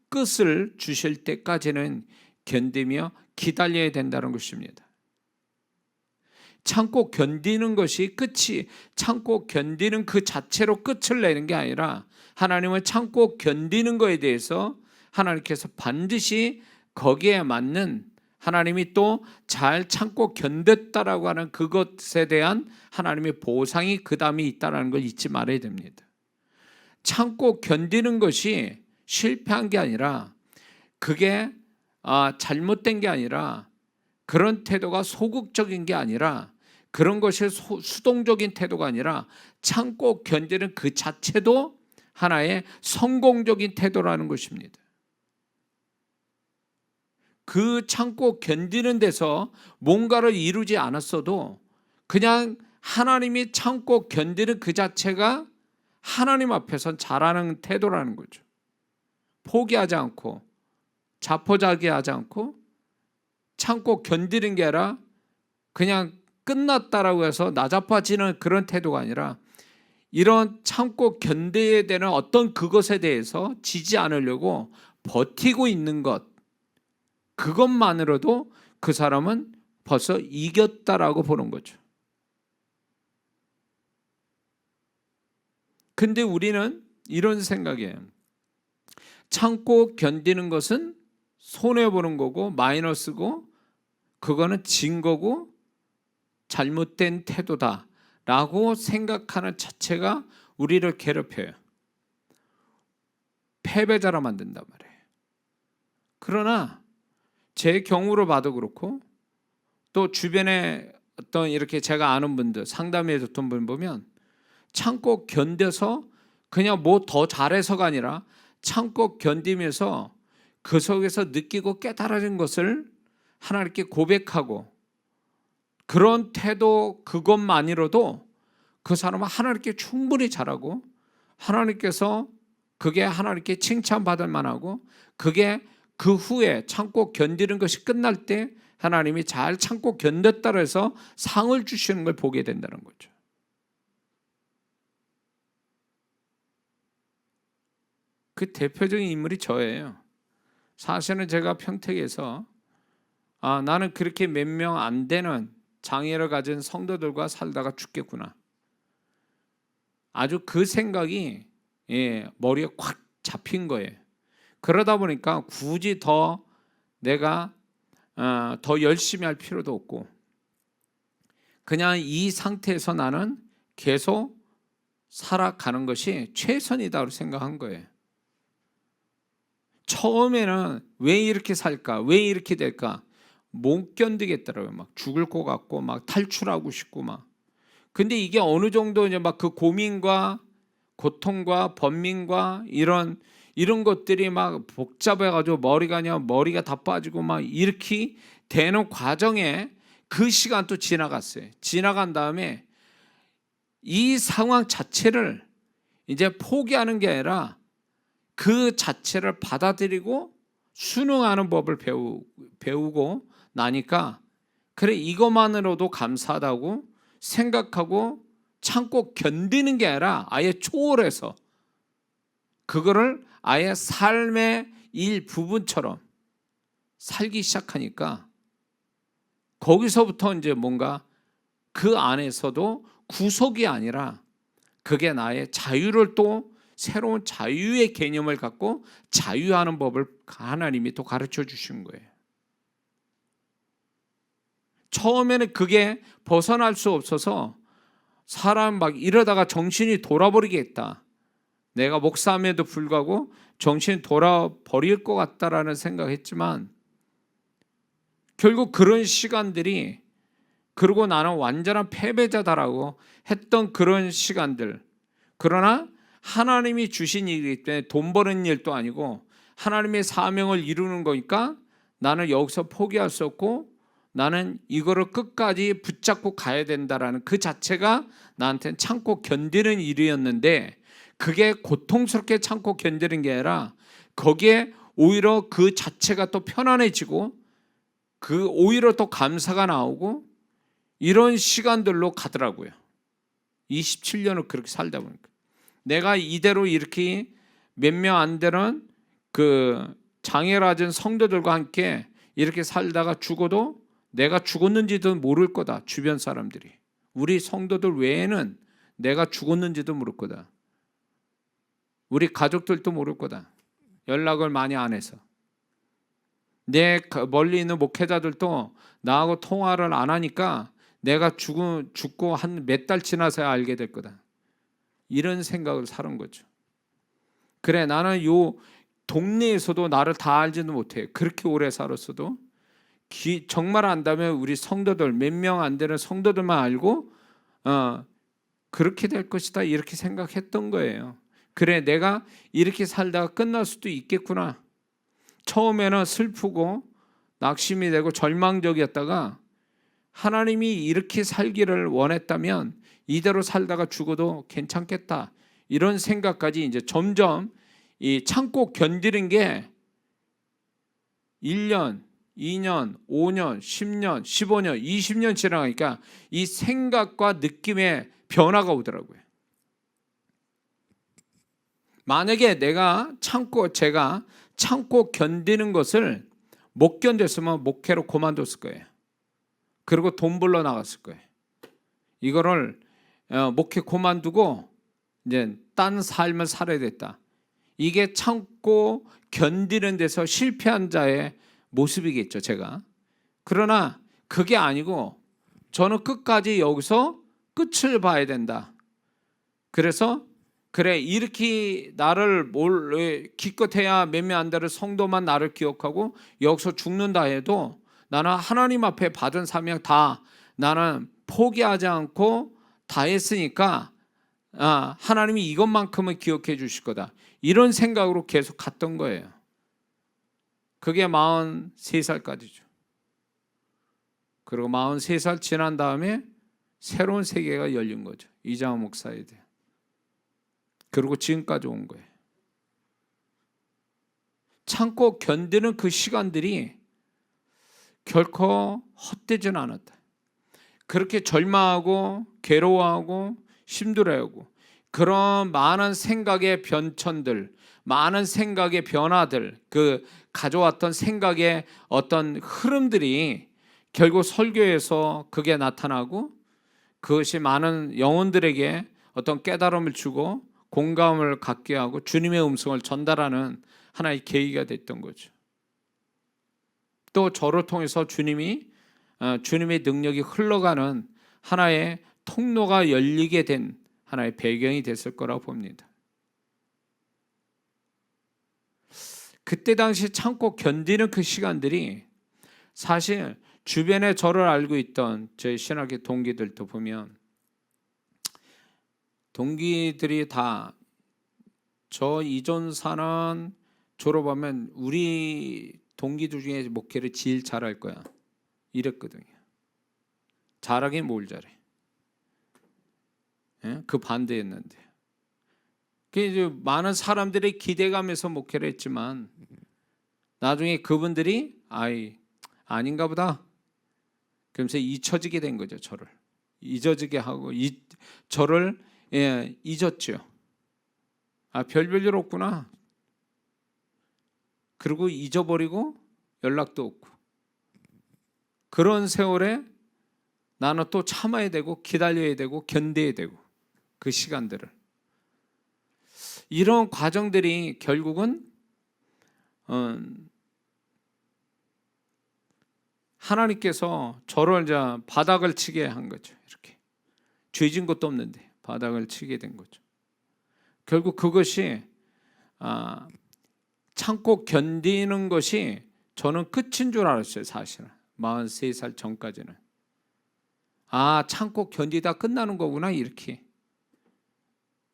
끝을 주실 때까지는 견디며 기다려야 된다는 것입니다. 참고 견디는 것이 끝이, 참고 견디는 그 자체로 끝을 내는 게 아니라 하나님은 참고 견디는 것에 대해서 하나님께서 반드시 거기에 맞는, 하나님이 또 잘 참고 견뎠다라고 하는 그것에 대한 하나님의 보상이 그 다음에 있다는 걸 잊지 말아야 됩니다. 참고 견디는 것이 실패한 게 아니라, 그게 잘못된 게 아니라, 그런 태도가 소극적인 게 아니라, 그런 것이 수동적인 태도가 아니라 참고 견디는 그 자체도 하나의 성공적인 태도라는 것입니다. 그 참고 견디는 데서 뭔가를 이루지 않았어도 그냥 하나님이 참고 견디는 그 자체가 하나님 앞에선 잘하는 태도라는 거죠. 포기하지 않고 자포자기하지 않고 참고 견디는 게 아니라 그냥 끝났다라고 해서 나자빠지는 그런 태도가 아니라, 이런 참고 견뎌야 되는 어떤 그것에 대해서 지지 않으려고 버티고 있는 것, 그것만으로도 그 사람은 벌써 이겼다라고 보는 거죠. 근데 우리는 이런 생각이에요. 참고 견디는 것은 손해보는 거고 마이너스고 그거는 진 거고 잘못된 태도다라고 생각하는 자체가 우리를 괴롭혀요. 패배자로 만든단 말이에요. 그러나 제 경우로 봐도 그렇고, 또 주변에 어떤 이렇게 제가 아는 분들, 상담해 줬던 분 보면 참고 견뎌서 그냥 뭐 더 잘해서가 아니라 참고 견디면서 그 속에서 느끼고 깨달은 것을 하나님께 고백하고, 그런 태도 그것만으로도 그 사람은 하나님께 충분히 잘하고, 하나님께서 그게 하나님께 칭찬받을 만하고, 그게 그 후에 참고 견디는 것이 끝날 때 하나님이 잘 참고 견뎠다고 해서 상을 주시는 걸 보게 된다는 거죠. 그 대표적인 인물이 저예요. 사실은 제가 평택에서 나는 그렇게 몇 명 안 되는 장애를 가진 성도들과 살다가 죽겠구나, 아주 그 생각이 머리에 콱 잡힌 거예요. 그러다 보니까 굳이 더 내가 더 열심히 할 필요도 없고, 그냥 이 상태에서 나는 계속 살아가는 것이 최선이다고 생각한 거예요. 처음에는 왜 이렇게 살까, 왜 이렇게 될까 못 견디겠더라고요. 막 죽을 것 같고 막 탈출하고 싶고 막. 근데 이게 어느 정도 이제 막 그 고민과 고통과 번민과 이런 것들이 막 복잡해가지고 머리가 다 빠지고 막 이렇게 되는 과정에 그 시간 또 지나갔어요. 지나간 다음에 이 상황 자체를 이제 포기하는 게 아니라 그 자체를 받아들이고 순응하는 법을 배우고 나니까 그래 이것만으로도 감사하다고 생각하고 참고 견디는 게 아니라 아예 초월해서 그거를 아예 삶의 일부분처럼 살기 시작하니까 거기서부터 이제 뭔가 그 안에서도 구속이 아니라 그게 나의 자유를 또 새로운 자유의 개념을 갖고 자유하는 법을 하나님이 또 가르쳐 주신 거예요. 처음에는 그게 벗어날 수 없어서 사람 막 이러다가 정신이 돌아버리겠다. 내가 목사함에도 불구하고 정신이 돌아버릴 것 같다라는 생각했지만 결국 그런 시간들이 그리고 나는 완전한 패배자다라고 했던 그런 시간들, 그러나 하나님이 주신 일이기 때문에 돈 버는 일도 아니고 하나님의 사명을 이루는 거니까 나는 여기서 포기할 수 없고 나는 이거를 끝까지 붙잡고 가야 된다라는 그 자체가 나한테는 참고 견디는 일이었는데 그게 고통스럽게 참고 견디는 게 아니라 거기에 오히려 그 자체가 또 편안해지고 그 오히려 또 감사가 나오고 이런 시간들로 가더라고요. 27년을 그렇게 살다 보니까 내가 이대로 이렇게 몇 명 안 되는 그 장애라진 성도들과 함께 이렇게 살다가 죽어도 내가 죽었는지도 모를 거다. 주변 사람들이 우리 성도들 외에는 내가 죽었는지도 모를 거다. 우리 가족들도 모를 거다. 연락을 많이 안 해서 내 멀리 있는 목회자들도 나하고 통화를 안 하니까 내가 죽고 한 몇 달 지나서야 알게 될 거다. 이런 생각을 사는 거죠. 그래 나는 요 동네에서도 나를 다 알지도 못해. 그렇게 오래 살았어도 정말 안다면 우리 성도들 몇 명 안 되는 성도들만 알고 그렇게 될 것이다 이렇게 생각했던 거예요. 그래 내가 이렇게 살다가 끝날 수도 있겠구나. 처음에는 슬프고 낙심이 되고 절망적이었다가 하나님이 이렇게 살기를 원했다면 이대로 살다가 죽어도 괜찮겠다 이런 생각까지 이제 점점 이 참고 견디는 게 1년, 2년, 5년, 10년, 15년, 20년 지나가니까 이 생각과 느낌의 변화가 오더라고요. 만약에 제가 참고 견디는 것을 못 견뎠으면 목회로 그만뒀을 거예요. 그리고 돈 벌러 나갔을 거예요. 이거를 목회 그만두고 이제 딴 삶을 살아야 됐다. 이게 참고 견디는 데서 실패한 자의 모습이겠죠, 제가. 그러나 그게 아니고 저는 끝까지 여기서 끝을 봐야 된다. 그래서 그래 이렇게 나를 기껏해야 몇몇 안 되는 성도만 나를 기억하고 여기서 죽는다 해도 나는 하나님 앞에 받은 사명 다 나는 포기하지 않고 다 했으니까 하나님이 이것만큼은 기억해 주실 거다. 이런 생각으로 계속 갔던 거예요. 그게 43살까지죠. 그리고 43살 지난 다음에 새로운 세계가 열린 거죠. 이장호 목사에 대해. 그리고 지금까지 온 거예요. 참고 견디는 그 시간들이 결코 헛되지는 않았다. 그렇게 절망하고 괴로워하고 힘들어하고 그런 많은 생각의 변천들, 많은 생각의 변화들, 그 가져왔던 생각의 어떤 흐름들이 결국 설교에서 그게 나타나고 그것이 많은 영혼들에게 어떤 깨달음을 주고 공감을 갖게 하고 주님의 음성을 전달하는 하나의 계기가 됐던 거죠. 또 저를 통해서 주님의 능력이 흘러가는 하나의 통로가 열리게 된 하나의 배경이 됐을 거라고 봅니다. 그때 당시 참고 견디는 그 시간들이 사실 주변에 저를 알고 있던 제 신학의 동기들도 보면 동기들이 다 저 이전사는 졸업하면 우리 동기들 중에 목회를 제일 잘할 거야 이랬거든요. 잘하긴 뭘 잘해. 예? 그 반대였는데. 이제 많은 사람들의 기대감에서 목회를 했지만 나중에 그분들이 아닌가 보다. 그러면서 잊혀지게 된 거죠. 저를 잊어지게 하고 저를 잊었죠. 별별 없구나. 그리고 잊어버리고 연락도 없고. 그런 세월에 나는 또 참아야 되고 기다려야 되고 견뎌야 되고 그 시간들을. 이런 과정들이 결국은 하나님께서 저를 이제 바닥을 치게 한 거죠. 이렇게 죄진 것도 없는데 바닥을 치게 된 거죠. 결국 그것이 참고 견디는 것이 저는 끝인 줄 알았어요. 사실은 43살 전까지는 참고 견디다 끝나는 거구나, 이렇게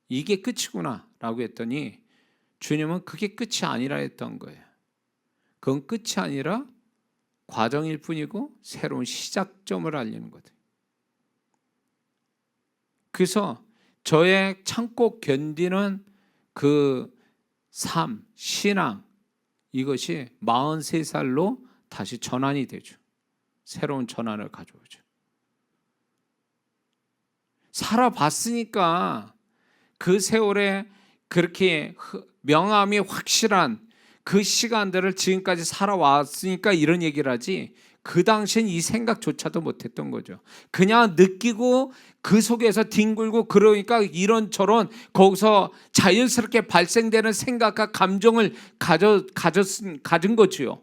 이게 끝이구나 라고 했더니 주님은 그게 끝이 아니라 했던 거예요. 그건 끝이 아니라 과정일 뿐이고 새로운 시작점을 알리는 거죠. 그래서 저의 참고 견디는 그 삶, 신앙, 이것이 43살로 다시 전환이 되죠. 새로운 전환을 가져오죠. 살아봤으니까 그 세월에 그렇게 명암이 확실한 그 시간들을 지금까지 살아왔으니까 이런 얘기를 하지, 그 당시엔 이 생각조차도 못했던 거죠. 그냥 느끼고 그 속에서 뒹굴고, 그러니까 이런저런 거기서 자연스럽게 발생되는 생각과 감정을 가진 거지요.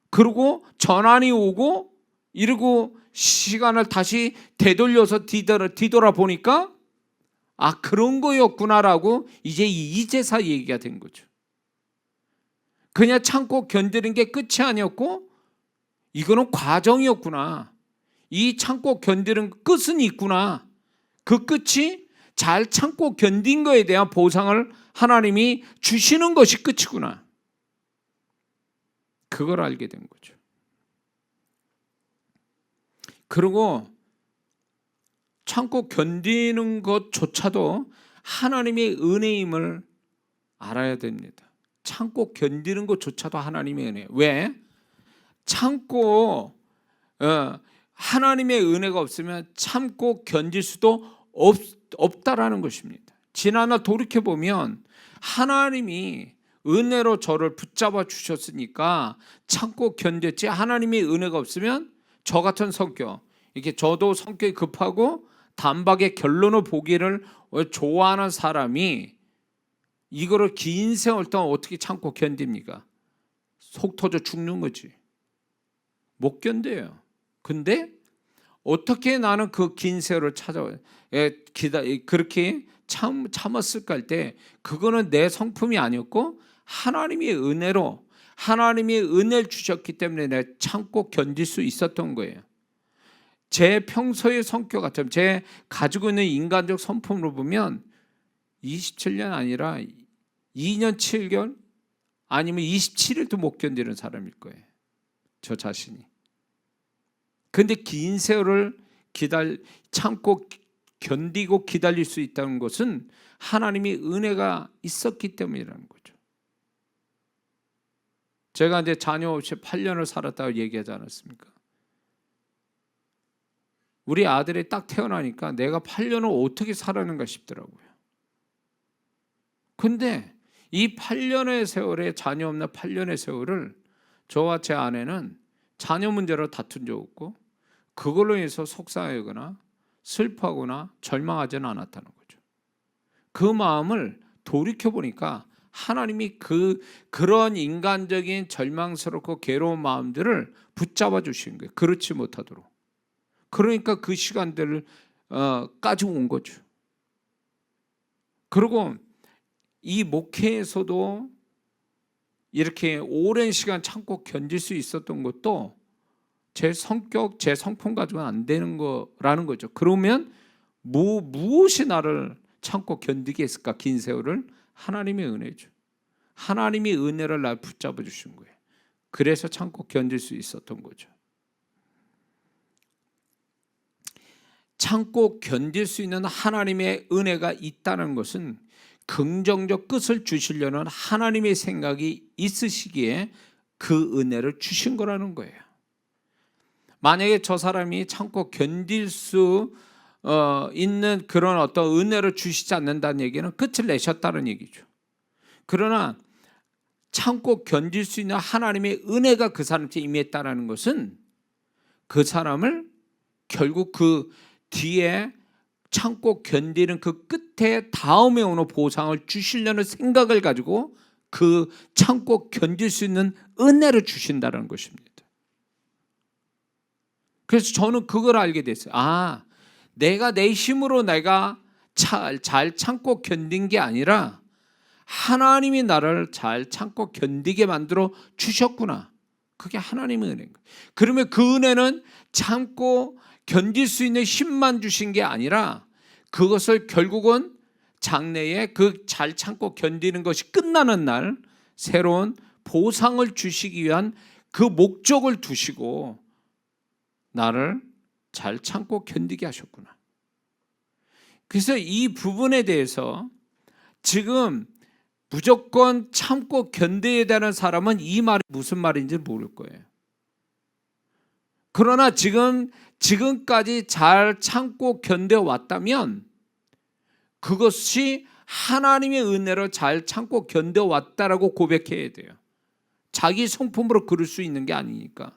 그리고 전환이 오고 이러고 시간을 다시 되돌려서 뒤돌아보니까 그런 거였구나라고 이제사 얘기가 된 거죠. 그냥 참고 견디는 게 끝이 아니었고 이거는 과정이었구나. 이 참고 견디는 끝은 있구나. 그 끝이 잘 참고 견딘 거에 대한 보상을 하나님이 주시는 것이 끝이구나. 그걸 알게 된 거죠. 그리고 참고 견디는 것조차도 하나님의 은혜임을 알아야 됩니다. 참고 견디는 것조차도 하나님의 은혜예요. 왜? 참고 하나님의 은혜가 없으면 참고 견딜 수도 없다라는 것입니다. 지난날 돌이켜보면 하나님이 은혜로 저를 붙잡아 주셨으니까 참고 견뎠지, 하나님의 은혜가 없으면 저 같은 성격, 이렇게 저도 성격이 급하고 단박에 결론을 보기를 좋아하는 사람이 이거를 긴 세월 동안 어떻게 참고 견딥니까? 속 터져 죽는 거지. 못 견뎌요. 근데 어떻게 나는 그 긴 세월을 그렇게 참았을까 할 때, 그거는 내 성품이 아니었고 하나님의 은혜로, 하나님의 은혜를 주셨기 때문에 내가 참고 견딜 수 있었던 거예요. 제 평소의 성격 같으면, 제 가지고 있는 인간적 성품으로 보면 27년 아니라 2년 7개월 아니면 27일도 못 견디는 사람일 거예요. 저 자신이. 근데 긴 세월을 참고 견디고 기다릴 수 있다는 것은 하나님의 은혜가 있었기 때문이라는 거죠. 제가 이제 자녀 없이 8년을 살았다고 얘기하지 않았습니까? 우리 아들이 딱 태어나니까 내가 8년을 어떻게 살았는가 싶더라고요. 근데 이 8년의 세월에, 자녀 없는 8년의 세월을 저와 제 아내는 자녀 문제로 다툰 적 없고 그걸로 인해서 속상하거나 슬퍼하거나 절망하지는 않았다는 거죠. 그 마음을 돌이켜보니까 하나님이 그런 인간적인 절망스럽고 괴로운 마음들을 붙잡아 주신 거예요. 그렇지 못하도록. 그러니까 그 시간들을 까지고 온 거죠. 그리고 이 목회에서도 이렇게 오랜 시간 참고 견딜 수 있었던 것도 제 성격, 제 성품 가지고는 안 되는 거라는 거죠. 그러면 무엇이 나를 참고 견디게 했을까? 긴 세월을 하나님의 은혜죠. 하나님이 은혜를 날 붙잡아 주신 거예요. 그래서 참고 견딜 수 있었던 거죠. 참고 견딜 수 있는 하나님의 은혜가 있다는 것은 긍정적 끝을 주시려는 하나님의 생각이 있으시기에 그 은혜를 주신 거라는 거예요. 만약에 저 사람이 참고 견딜 수 있는 그런 어떤 은혜를 주시지 않는다는 얘기는 끝을 내셨다는 얘기죠. 그러나 참고 견딜 수 있는 하나님의 은혜가 그 사람한테 임했다는 것은 그 사람을 결국 그 뒤에 참고 견디는 그 끝에 다음에 오는 보상을 주시려는 생각을 가지고 그 참고 견딜 수 있는 은혜를 주신다는 것입니다. 그래서 저는 그걸 알게 됐어요. 아, 내가 내 힘으로 내가 잘 참고 견딘 게 아니라 하나님이 나를 잘 참고 견디게 만들어 주셨구나. 그게 하나님의 은혜인 거예요. 그러면 그 은혜는 참고 견딜 수 있는 힘만 주신 게 아니라 그것을 결국은 장래에 그 잘 참고 견디는 것이 끝나는 날 새로운 보상을 주시기 위한 그 목적을 두시고 나를 잘 참고 견디게 하셨구나. 그래서 이 부분에 대해서 지금 무조건 참고 견뎌야 되는 사람은 이 말이 무슨 말인지 모를 거예요. 그러나 지금까지 잘 참고 견뎌왔다면 그것이 하나님의 은혜로 잘 참고 견뎌왔다라고 고백해야 돼요. 자기 성품으로 그럴 수 있는 게 아니니까.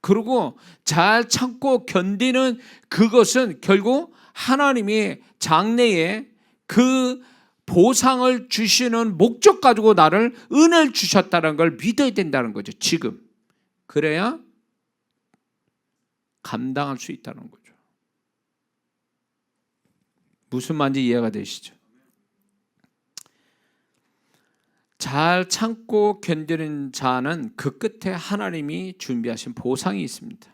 그리고 잘 참고 견디는 그것은 결국 하나님이 장래에 그 보상을 주시는 목적 가지고 나를 은혜를 주셨다는 걸 믿어야 된다는 거죠. 지금. 그래야 감당할 수 있다는 거죠. 무슨 말인지 이해가 되시죠? 잘 참고 견디는 자는 그 끝에 하나님이 준비하신 보상이 있습니다.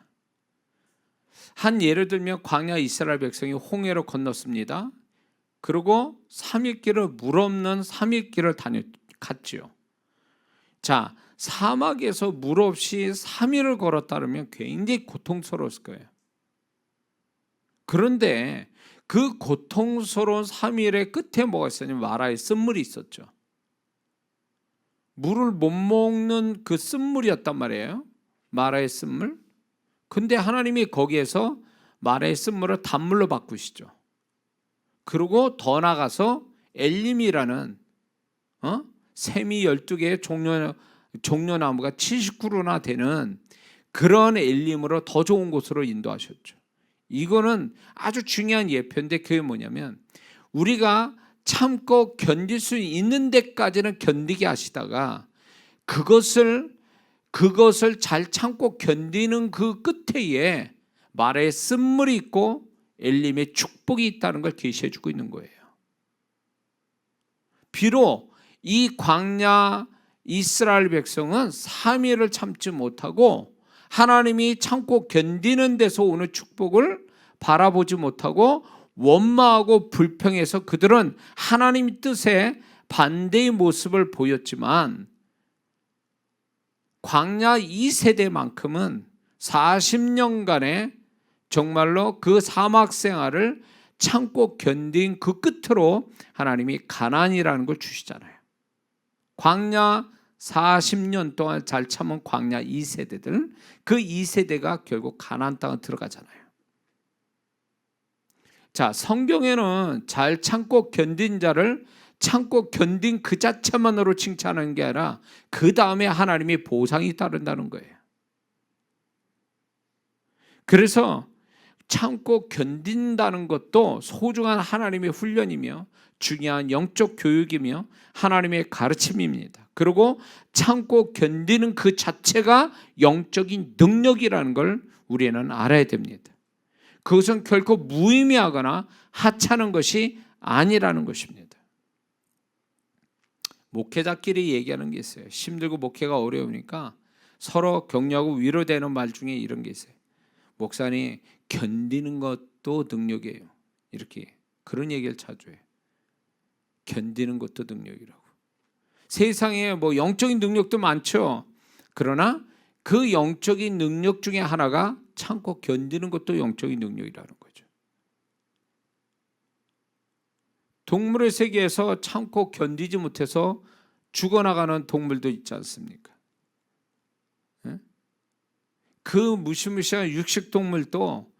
한 예를 들면 광야 이스라엘 백성이 홍해로 건넜습니다. 그리고 3일 길을 물 없는 3일 길을 갔지요. 자, 사막에서 물 없이 3일을 걸었다면 굉장히 고통스러웠을 거예요. 그런데 그 고통스러운 3일의 끝에 뭐가 있었냐면 마라의 쓴물이 있었죠. 물을 못 먹는 그 쓴물이었단 말이에요. 마라의 쓴물. 근데 하나님이 거기에서 마라의 쓴물을 단물로 바꾸시죠. 그리고 더 나가서 엘림이라는 샘이 12개의 종려나무가 70그루나 되는 그런 엘림으로 더 좋은 곳으로 인도하셨죠. 이거는 아주 중요한 예표인데 그게 뭐냐면 우리가 참고 견딜 수 있는 데까지는 견디게 하시다가 그것을 잘 참고 견디는 그 끝에 말에 쓴물이 있고 엘림의 축복이 있다는 걸 계시해 주고 있는 거예요. 비록 이 광야 이스라엘 백성은 3일을 참지 못하고 하나님이 참고 견디는 데서 오는 축복을 바라보지 못하고 원망하고 불평해서 그들은 하나님 뜻에 반대의 모습을 보였지만 광야 2세대만큼은 40년간의 정말로 그 사막 생활을 참고 견딘 그 끝으로 하나님이 가나안이라는 걸 주시잖아요. 광야 40년 동안 잘 참은 광야 2세대들, 그 2세대가 결국 가나안 땅에 들어가잖아요. 자, 성경에는 잘 참고 견딘 자를 참고 견딘 그 자체만으로 칭찬하는 게 아니라 그 다음에 하나님의 보상이 따른다는 거예요. 그래서 참고 견딘다는 것도 소중한 하나님의 훈련이며 중요한 영적 교육이며 하나님의 가르침입니다. 그리고 참고 견디는 그 자체가 영적인 능력이라는 걸 우리는 알아야 됩니다. 그것은 결코 무의미하거나 하찮은 것이 아니라는 것입니다. 목회자끼리 얘기하는 게 있어요. 힘들고 목회가 어려우니까 서로 격려하고 위로되는 말 중에 이런 게 있어요. 목사님, 견디는 것도 능력이에요. 이렇게 그런 얘기를 자주 해요. 견디는 것도 능력이라고. 세상에 뭐 영적인 능력도 많죠. 그러나 그 영적인 능력 중에 하나가 참고 견디는 것도 영적인 능력이라는 거죠. 동물의 세계에서 참고 견디지 못해서 죽어나가는 동물도 있지 않습니까? 그 무시무시한 육식동물도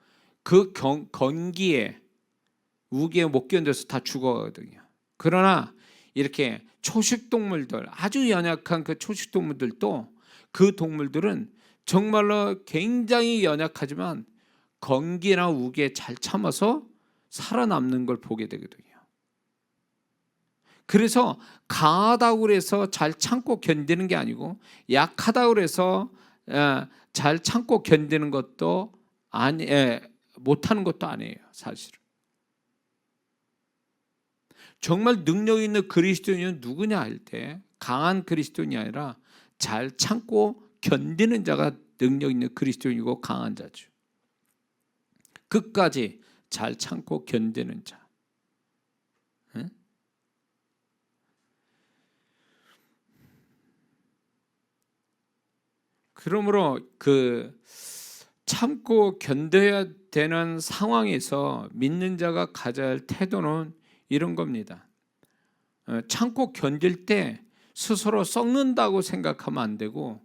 그 건기에 우기에 못 견뎌서 다 죽어가거든요. 그러나 이렇게 초식동물들, 아주 연약한 그 초식동물들도 그 동물들은 정말로 굉장히 연약하지만 건기나 우기에 잘 참아서 살아남는 걸 보게 되거든요. 그래서 강하다고 해서 잘 참고 견디는 게 아니고 약하다고 해서 잘 참고 견디는 것도 못하는 것도 아니에요, 사실은. 정말 능력 있는 그리스도인은 누구냐 할 때 강한 그리스도인이 아니라 잘 참고 견디는 자가 능력 있는 그리스도인이고 강한 자죠. 끝까지 잘 참고 견디는 자. 그러므로 그 참고 견뎌야 되는 상황에서 믿는 자가 가져야 할 태도는 이런 겁니다. 참고 견딜 때 스스로 썩는다고 생각하면 안 되고,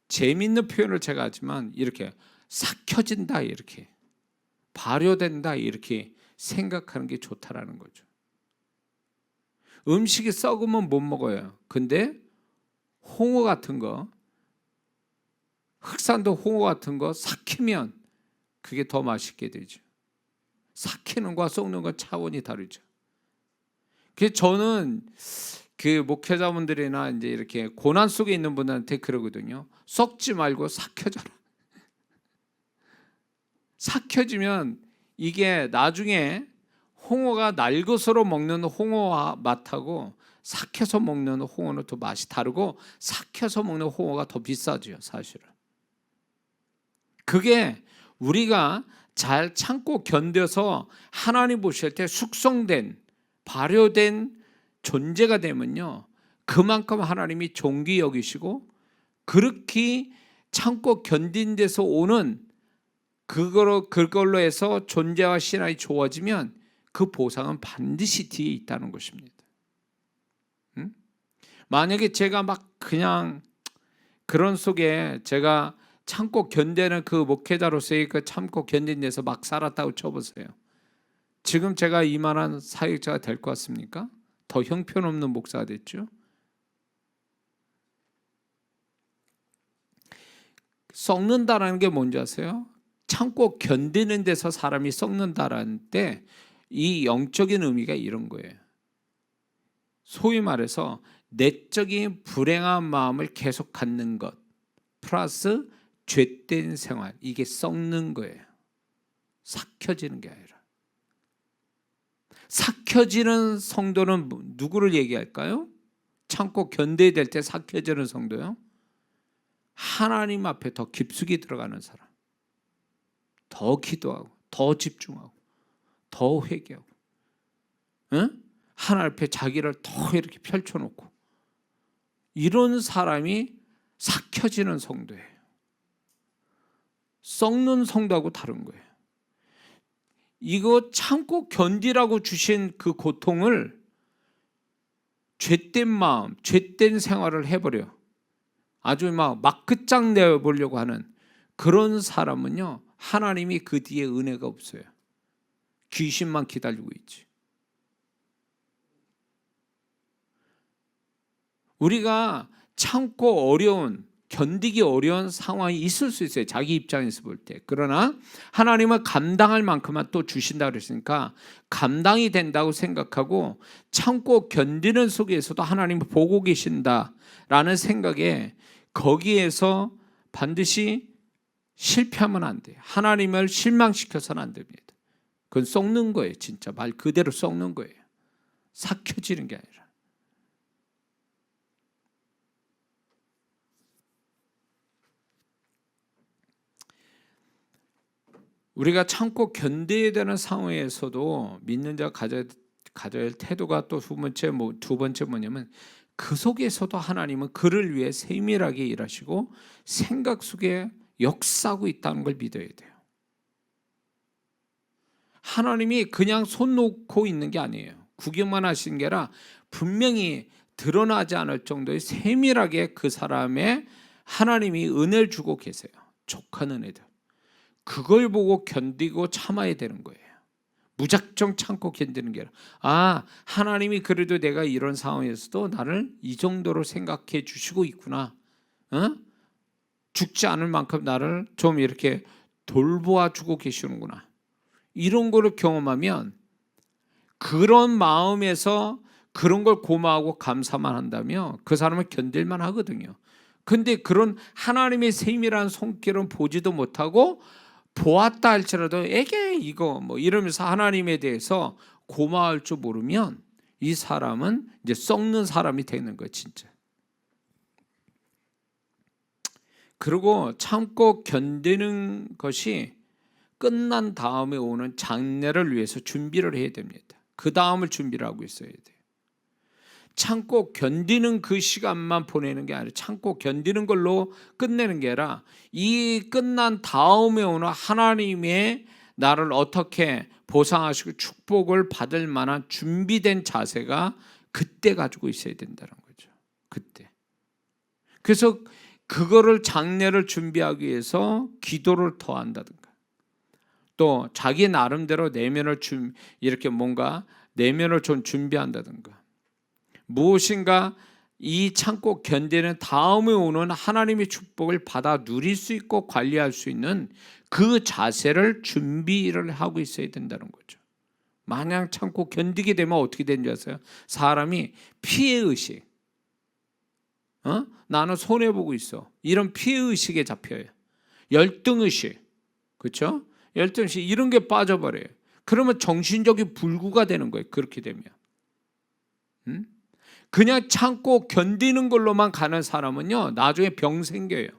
재미있는 표현을 제가 하지만 이렇게 삭혀진다, 이렇게 발효된다, 이렇게 생각하는 게 좋다라는 거죠. 음식이 썩으면 못 먹어요. 근데 홍어 같은 거, 흑산도 홍어 같은 거 삭히면 그게 더 맛있게 되죠. 삭히는 거와 썩는 건 차원이 다르죠. 그래서 저는 그 목회자분들이나 이제 이렇게 고난 속에 있는 분들한테 그러거든요. 썩지 말고 삭혀져라. 삭혀지면 이게 나중에 홍어가 날것으로 먹는 홍어 맛하고 삭혀서 먹는 홍어는 또 맛이 다르고, 삭혀서 먹는 홍어가 더 비싸죠, 사실은. 그게 우리가 잘 참고 견뎌서 하나님 보실 때 숙성된, 발효된 존재가 되면요, 그만큼 하나님이 존귀 여기시고, 그렇게 참고 견딘 데서 오는 그걸로 해서 존재와 신앙이 좋아지면 그 보상은 반드시 뒤에 있다는 것입니다. 만약에 제가 막 그냥 그런 속에 제가 참고 견디는 그 목회자로서의 그 참고 견딘 데서 막 살았다고 쳐보세요. 지금 제가 이만한 사역자가 될 것 같습니까? 더 형편없는 목사가 됐죠. 썩는다라는 게 뭔지 아세요? 참고 견디는 데서 사람이 썩는다라는 때 이 영적인 의미가 이런 거예요. 소위 말해서 내적인 불행한 마음을 계속 갖는 것 플러스 죄된 생활, 이게 썩는 거예요. 삭혀지는 게 아니라. 삭혀지는 성도는 누구를 얘기할까요? 참고 견뎌야 될 때 삭혀지는 성도요? 하나님 앞에 더 깊숙이 들어가는 사람, 더 기도하고 더 집중하고 더 회개하고, 하나님 앞에 자기를 더 이렇게 펼쳐놓고, 이런 사람이 삭혀지는 성도예요. 썩는 성도하고 다른 거예요. 이거 참고 견디라고 주신 그 고통을 죄된 마음, 죄된 생활을 해버려 아주 막 끝장 내보려고 하는 그런 사람은요, 하나님이 그 뒤에 은혜가 없어요. 귀신만 기다리고 있지. 우리가 참고 견디기 어려운 상황이 있을 수 있어요, 자기 입장에서 볼 때. 그러나 하나님은 감당할 만큼만 또 주신다고 그랬으니까 감당이 된다고 생각하고 참고 견디는 속에서도 하나님을 보고 계신다라는 생각에, 거기에서 반드시 실패하면 안 돼요. 하나님을 실망시켜서는 안 됩니다. 그건 썩는 거예요. 진짜 말 그대로 썩는 거예요. 삭혀지는 게 아니라. 우리가 참고 견뎌야 되는 상황에서도 믿는 자가 가져야 할 태도가 또 두 번째 뭐냐면 그 속에서도 하나님은 그를 위해 세밀하게 일하시고 생각 속에 역사하고 있다는 걸 믿어야 돼요. 하나님이 그냥 손 놓고 있는 게 아니에요. 구경만 하시는 게 아니라 분명히 드러나지 않을 정도의 세밀하게 그 사람의 하나님이 은혜를 주고 계세요. 족한 은혜들. 그걸 보고 견디고 참아야 되는 거예요. 무작정 참고 견디는 게 아니라 하나님이 그래도 내가 이런 상황에서도 나를 이 정도로 생각해 주시고 있구나. 죽지 않을 만큼 나를 좀 이렇게 돌보아 주고 계시는구나. 이런 거를 경험하면 그런 마음에서 그런 걸 고마워하고 감사만 한다면 그 사람은 견딜만 하거든요. 근데 그런 하나님의 세밀한 손길은 보지도 못하고 보았다 할지라도 에게 이거 뭐 이러면서 하나님에 대해서 고마워할 줄 모르면 이 사람은 이제 썩는 사람이 되는 거예요, 진짜. 그리고 참고 견디는 것이 끝난 다음에 오는 장래를 위해서 준비를 해야 됩니다. 그 다음을 준비를 하고 있어야 돼요. 참고 견디는 그 시간만 보내는 게 아니라 참고 견디는 걸로 끝내는 게 아니라 이 끝난 다음에 오는 하나님의 나를 어떻게 보상하시고 축복을 받을 만한 준비된 자세가 그때 가지고 있어야 된다는 거죠. 그때. 그래서 그거를 장래를 준비하기 위해서 기도를 더 한다든가 또 자기 나름대로 내면을 이렇게 뭔가 내면을 좀 준비한다든가 무엇인가 이 참고 견디는 다음에 오는 하나님의 축복을 받아 누릴 수 있고 관리할 수 있는 그 자세를 준비를 하고 있어야 된다는 거죠. 마냥 참고 견디게 되면 어떻게 되는지 아세요? 사람이 피해의식, 나는 손해보고 있어, 이런 피해의식에 잡혀요. 열등의식, 그렇죠? 열등의식 이런 게 빠져버려요. 그러면 정신적인 불구가 되는 거예요. 그렇게 되면 그냥 참고 견디는 걸로만 가는 사람은요 나중에 병 생겨요.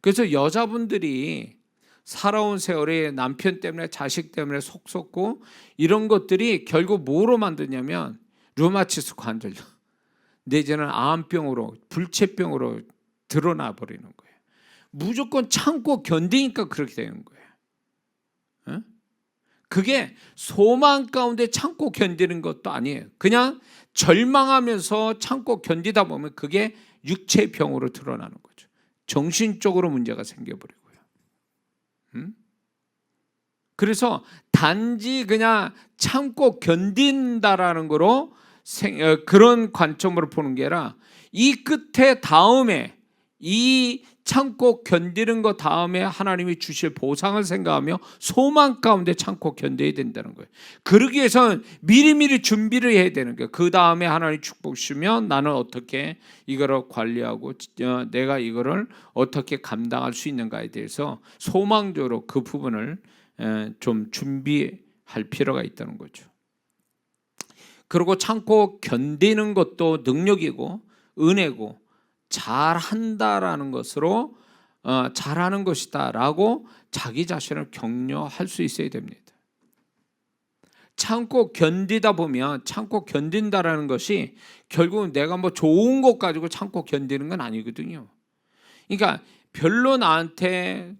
그래서 여자분들이 살아온 세월에 남편 때문에 자식 때문에 속 썩고 이런 것들이 결국 뭐로 만드냐면 류마티스 관절 내지는 암병으로 불치병으로 드러나 버리는 거예요. 무조건 참고 견디니까 그렇게 되는 거예요. 그게 소망 가운데 참고 견디는 것도 아니에요. 그냥 절망하면서 참고 견디다 보면 그게 육체병으로 드러나는 거죠. 정신적으로 문제가 생겨버리고요. 그래서 단지 그냥 참고 견딘다라는 거로 그런 관점으로 보는 게 아니라 이 끝에 다음에 이 참고 견디는 것 다음에 하나님이 주실 보상을 생각하며 소망 가운데 참고 견뎌야 된다는 거예요. 그러기 위해서는 미리미리 준비를 해야 되는 거예요. 그 다음에 하나님 축복 주시면 나는 어떻게 이거를 관리하고 내가 이거를 어떻게 감당할 수 있는가에 대해서 소망적으로 그 부분을 좀 준비할 필요가 있다는 거죠. 그리고 참고 견디는 것도 능력이고 은혜고 잘한다라는 것으로 잘하는 것이다라고 자기 자신을 격려할 수 있어야 됩니다. 참고 견디다 보면 참고 견딘다라는 것이 결국은 내가 뭐 좋은 것 가지고 참고 견디는 건 아니거든요. 그러니까 별로 나한테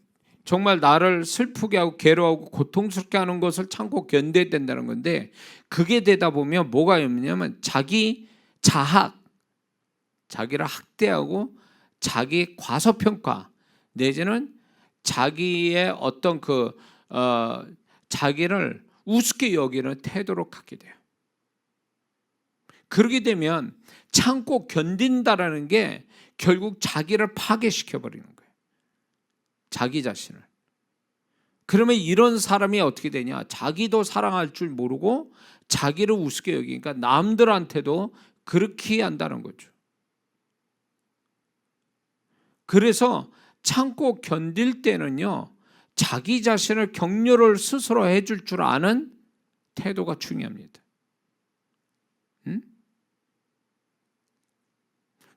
정말 나를 슬프게 하고 괴로워하고 고통스럽게 하는 것을 참고 견뎌야 된다는 건데 그게 되다 보면 뭐가 있냐면 자기 자학, 자기를 학대하고 자기 과소평가 내지는 자기의 어떤 자기를 우습게 여기는 태도로 갖게 돼요. 그렇게 되면 참고 견딘다라는 게 결국 자기를 파괴시켜 버리는 거예요. 자기 자신을. 그러면 이런 사람이 어떻게 되냐? 자기도 사랑할 줄 모르고 자기를 우습게 여기니까 남들한테도 그렇게 한다는 거죠. 그래서 참고 견딜 때는요 자기 자신을 격려를 스스로 해줄 줄 아는 태도가 중요합니다.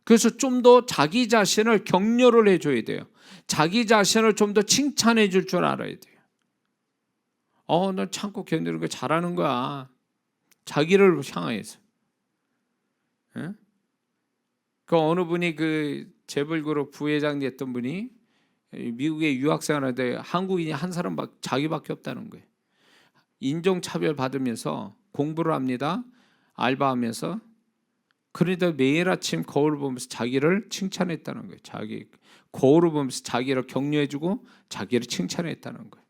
그래서 좀 더 자기 자신을 격려를 해줘야 돼요. 자기 자신을 좀 더 칭찬해 줄 알아야 돼요. 너 참고 견디는 거 잘하는 거야. 자기를 향해서. 예? 그 어느 분이 그 재벌그룹 부회장 됐던 분이 미국에 유학생활하는데 한국인이 한 사람 자기밖에 없다는 거예요. 인종차별 받으면서 공부를 합니다. 알바하면서. 그러다 매일 아침 거울을 보면서 자기를 칭찬했다는 거예요. 자기 거울을 보면서 자기를 격려해주고 자기를 칭찬했다는 거예요.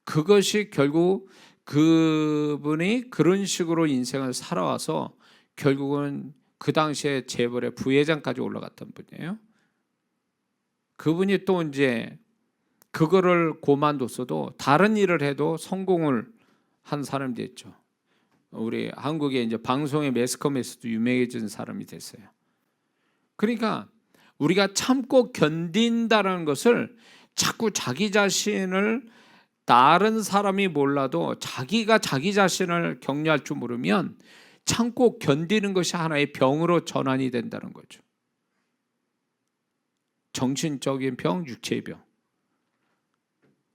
그것이 결국 그분이 그런 식으로 인생을 살아와서 결국은 그 당시에 재벌의 부회장까지 올라갔던 분이에요. 그분이 또 이제 그거를 고만뒀어도 다른 일을 해도 성공을 한 사람이 됐죠. 우리 한국의 이제 방송의 매스컴에서도 유명해진 사람이 됐어요. 그러니까 우리가 참고 견딘다는 것을 자꾸 자기 자신을 다른 사람이 몰라도 자기가 자기 자신을 격려할 줄 모르면 참고 견디는 것이 하나의 병으로 전환이 된다는 거죠. 정신적인 병, 육체의 병.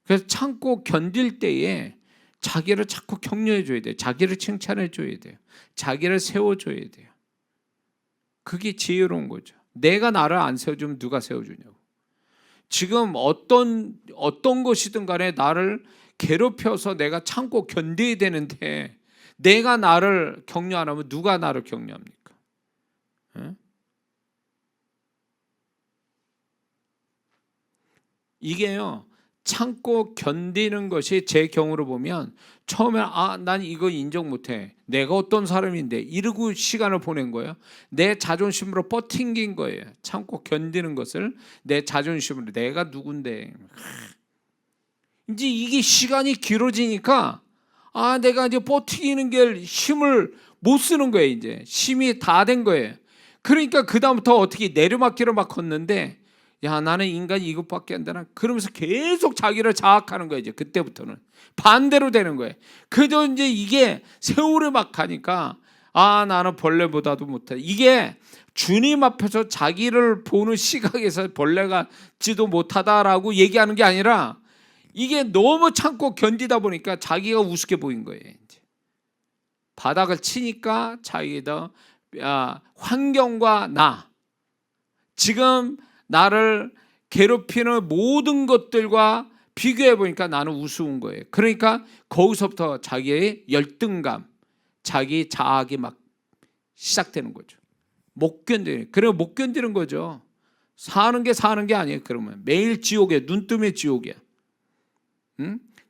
그래서 참고 견딜 때에 자기를 자꾸 격려해 줘야 돼요. 자기를 칭찬해 줘야 돼요. 자기를 세워줘야 돼요. 그게 지혜로운 거죠. 내가 나를 안 세워주면 누가 세워주냐고. 지금 어떤 것이든 간에 나를 괴롭혀서 내가 참고 견뎌야 되는데 내가 나를 격려 안 하면 누가 나를 격려합니까? 에? 이게요, 참고 견디는 것이 제 경우로 보면 처음에 난 이거 인정 못해. 내가 어떤 사람인데 이러고 시간을 보낸 거예요. 내 자존심으로 버팅긴 거예요. 참고 견디는 것을 내 자존심으로 내가 누군데. 이제 이게 시간이 길어지니까 내가 이제 버티는 게 힘을 못 쓰는 거예요. 이제 힘이 다 된 거예요. 그러니까 그 다음부터 어떻게 내려막기를 막 걷는데 야, 나는 인간이 이것밖에 안 되나? 그러면서 계속 자기를 자학하는 거예요. 이제 그때부터는 반대로 되는 거예요. 그저 이제 이게 세월이 막 가니까 나는 벌레보다도 못해. 이게 주님 앞에서 자기를 보는 시각에서 벌레가 지도 못하다라고 얘기하는 게 아니라 이게 너무 참고 견디다 보니까 자기가 우습게 보인 거예요. 이제 바닥을 치니까 자기가 환경과 나 지금 나를 괴롭히는 모든 것들과 비교해 보니까 나는 우스운 거예요. 그러니까 거기서부터 자기의 열등감, 자기 자학이 막 시작되는 거죠. 못 견디는. 그래 못 견디는 거죠. 사는 게 아니에요. 그러면 매일 지옥이에요. 눈 뜨면 지옥이야.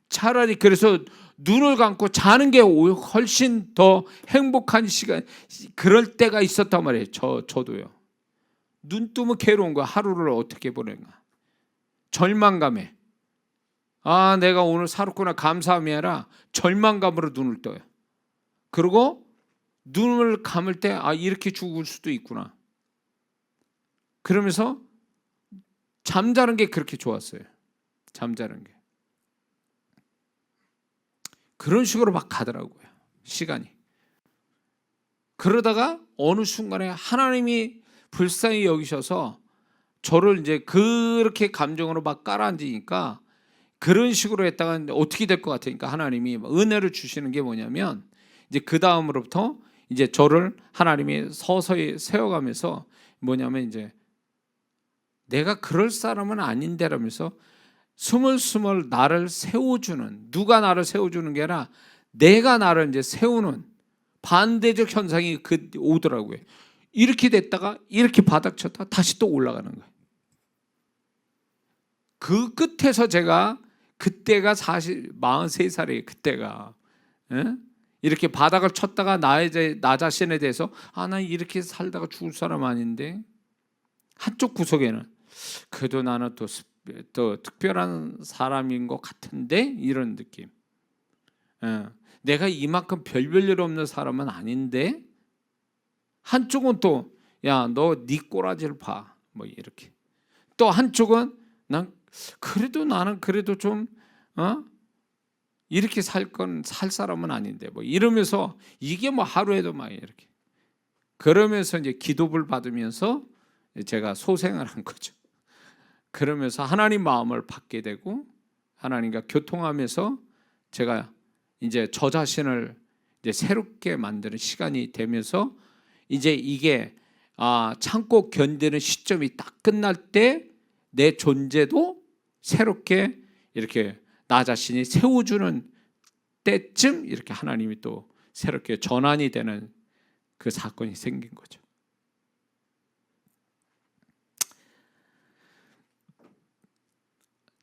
차라리 그래서 눈을 감고 자는 게 훨씬 더 행복한 시간, 그럴 때가 있었단 말이에요. 저도요. 눈 뜨면 괴로운 거야. 하루를 어떻게 보내는가. 절망감에 내가 오늘 살았구나 감사함이 아니라 절망감으로 눈을 떠요. 그리고 눈을 감을 때 이렇게 죽을 수도 있구나. 그러면서 잠자는 게 그렇게 좋았어요. 잠자는 게. 그런 식으로 막 가더라고요. 시간이. 그러다가 어느 순간에 하나님이 불쌍히 여기셔서 저를 이제 그렇게 감정으로 막 깔아앉으니까 그런 식으로 했다가 어떻게 될 것 같으니까 하나님이 은혜를 주시는 게 뭐냐면 이제 그 다음으로부터 이제 저를 하나님이 서서히 세워가면서 뭐냐면 이제 내가 그럴 사람은 아닌데라면서 스물스물 나를 세워주는, 누가 나를 세워주는 게 아니라 내가 나를 이제 세우는 반대적 현상이 오더라고요. 이렇게 됐다가 이렇게 바닥 쳤다가 다시 또 올라가는 거예요. 그 끝에서 제가 그때가 43살이에요. 그때가 이렇게 바닥을 쳤다가 나 자신에 대해서 난 이렇게 살다가 죽을 사람 아닌데 한쪽 구석에는 그래도 나는 또 특별한 사람인 것 같은데 이런 느낌. 내가 이만큼 별별 없는 사람은 아닌데 한쪽은 또 야, 너 네 꼬라지를 봐. 뭐 이렇게. 또 한쪽은 나는 그래도 좀 이렇게 살 사람은 아닌데 뭐 이러면서 이게 뭐 하루에도 막 이렇게. 그러면서 이제 기도를 받으면서 제가 소생을 한 거죠. 그러면서 하나님 마음을 받게 되고 하나님과 교통하면서 제가 이제 저 자신을 이제 새롭게 만드는 시간이 되면서 이제 이게 참고 견디는 시점이 딱 끝날 때 내 존재도 새롭게 이렇게 나 자신이 세워주는 때쯤 이렇게 하나님이 또 새롭게 전환이 되는 그 사건이 생긴 거죠.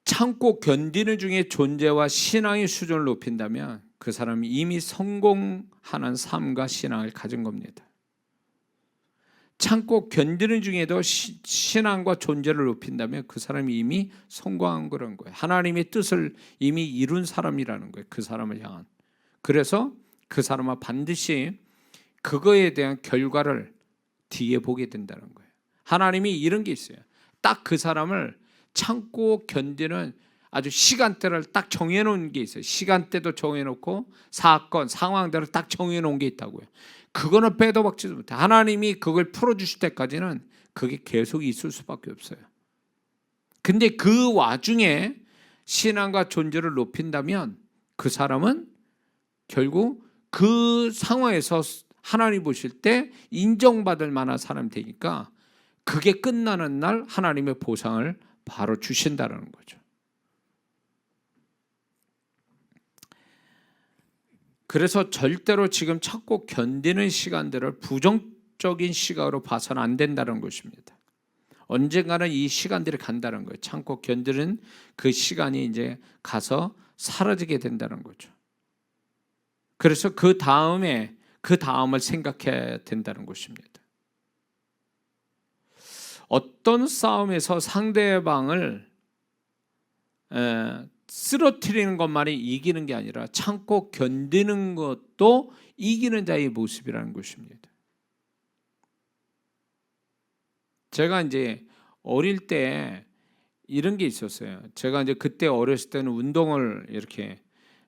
참고 견디는 중에 존재와 신앙의 수준을 높인다면 그 사람이 이미 성공하는 삶과 신앙을 가진 겁니다. 참고 견디는 중에도 신앙과 존재를 높인다면 그 사람이 이미 성공한 그런 거예요. 하나님의 뜻을 이미 이룬 사람이라는 거예요. 그 사람을 향한. 그래서 그 사람은 반드시 그거에 대한 결과를 뒤에 보게 된다는 거예요. 하나님이 이런 게 있어요. 딱 그 사람을 참고 견디는 아주 시간대를 딱 정해놓은 게 있어요. 시간대도 정해놓고 사건, 상황들을 딱 정해놓은 게 있다고요. 그거는 빼도 박지도 못해. 하나님이 그걸 풀어주실 때까지는 그게 계속 있을 수밖에 없어요. 근데 그 와중에 신앙과 존재를 높인다면 그 사람은 결국 그 상황에서 하나님 보실 때 인정받을 만한 사람이 되니까 그게 끝나는 날 하나님의 보상을 바로 주신다는 거죠. 그래서 절대로 지금 참고 견디는 시간들을 부정적인 시각으로 봐서는 안 된다는 것입니다. 언젠가는 이 시간들이 간다는 거예요. 참고 견디는 그 시간이 이제 가서 사라지게 된다는 거죠. 그래서 그 다음을 생각해야 된다는 것입니다. 어떤 싸움에서 상대방을 쓰러뜨리는 것만이 이기는 게 아니라 참고 견디는 것도 이기는 자의 모습이라는 것입니다. 제가 이제 어릴 때 이런 게 있었어요. 제가 이제 그때 어렸을 때는 운동을 이렇게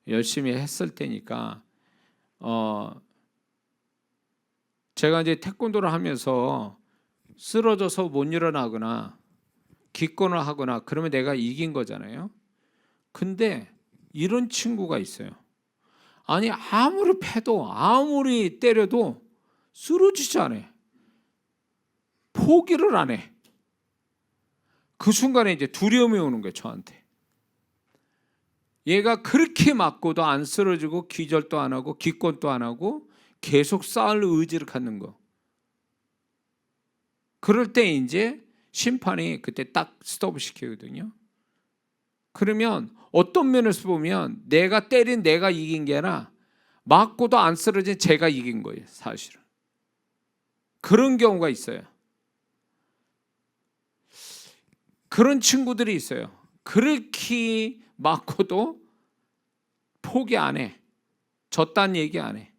열심히 했을 때니까 제가 이제 태권도를 하면서 쓰러져서 못 일어나거나 기권을 하거나 그러면 내가 이긴 거잖아요. 근데 이런 친구가 있어요. 아니 아무리 패도 아무리 때려도 쓰러지지 않아. 포기를 안 해. 그 순간에 이제 두려움이 오는 거예요, 저한테. 얘가 그렇게 맞고도 안 쓰러지고 기절도 안 하고 기권도 안 하고 계속 싸울 의지를 갖는 거. 그럴 때 이제 심판이 그때 딱 스톱을 시키거든요. 그러면 어떤 면에서 보면 내가 때린 내가 이긴 게 아니라 맞고도 안 쓰러진 제가 이긴 거예요, 사실은. 그런 경우가 있어요. 그런 친구들이 있어요. 그렇게 맞고도 포기 안 해. 졌다는 얘기 안 해.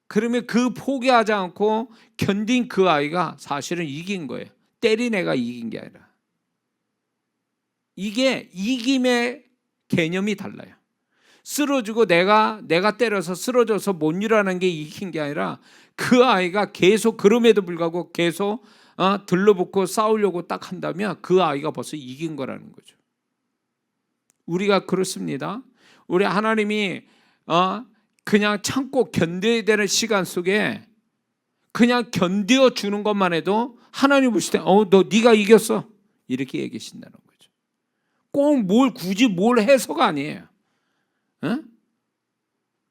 그러면 그 포기하지 않고 견딘 그 아이가 사실은 이긴 거예요. 때린 애가 이긴 게 아니라. 이게 이김의 개념이 달라요. 쓰러지고 내가 때려서 쓰러져서 못 일어나는 게 이긴 게 아니라 그 아이가 계속 그럼에도 불구하고 계속 들러붙고 싸우려고 딱 한다면 그 아이가 벌써 이긴 거라는 거죠. 우리가 그렇습니다. 우리 하나님이 그냥 참고 견뎌야 되는 시간 속에 그냥 견뎌 주는 것만 해도 하나님 보실 때 너 네가 이겼어 이렇게 얘기하신다는 거죠. 꼭 굳이 뭘 해서가 아니에요.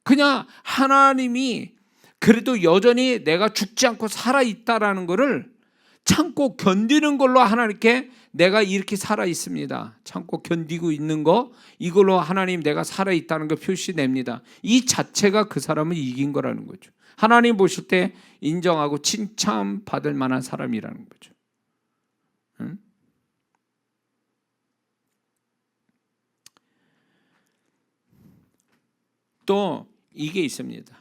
그냥 하나님이 그래도 여전히 내가 죽지 않고 살아있다라는 것을 참고 견디는 걸로 하나님께 내가 이렇게 살아있습니다. 참고 견디고 있는 거 이걸로 하나님 내가 살아있다는 거 표시냅니다. 이 자체가 그 사람을 이긴 거라는 거죠. 하나님 보실 때 인정하고 칭찬받을 만한 사람이라는 거죠. 또 이게 있습니다.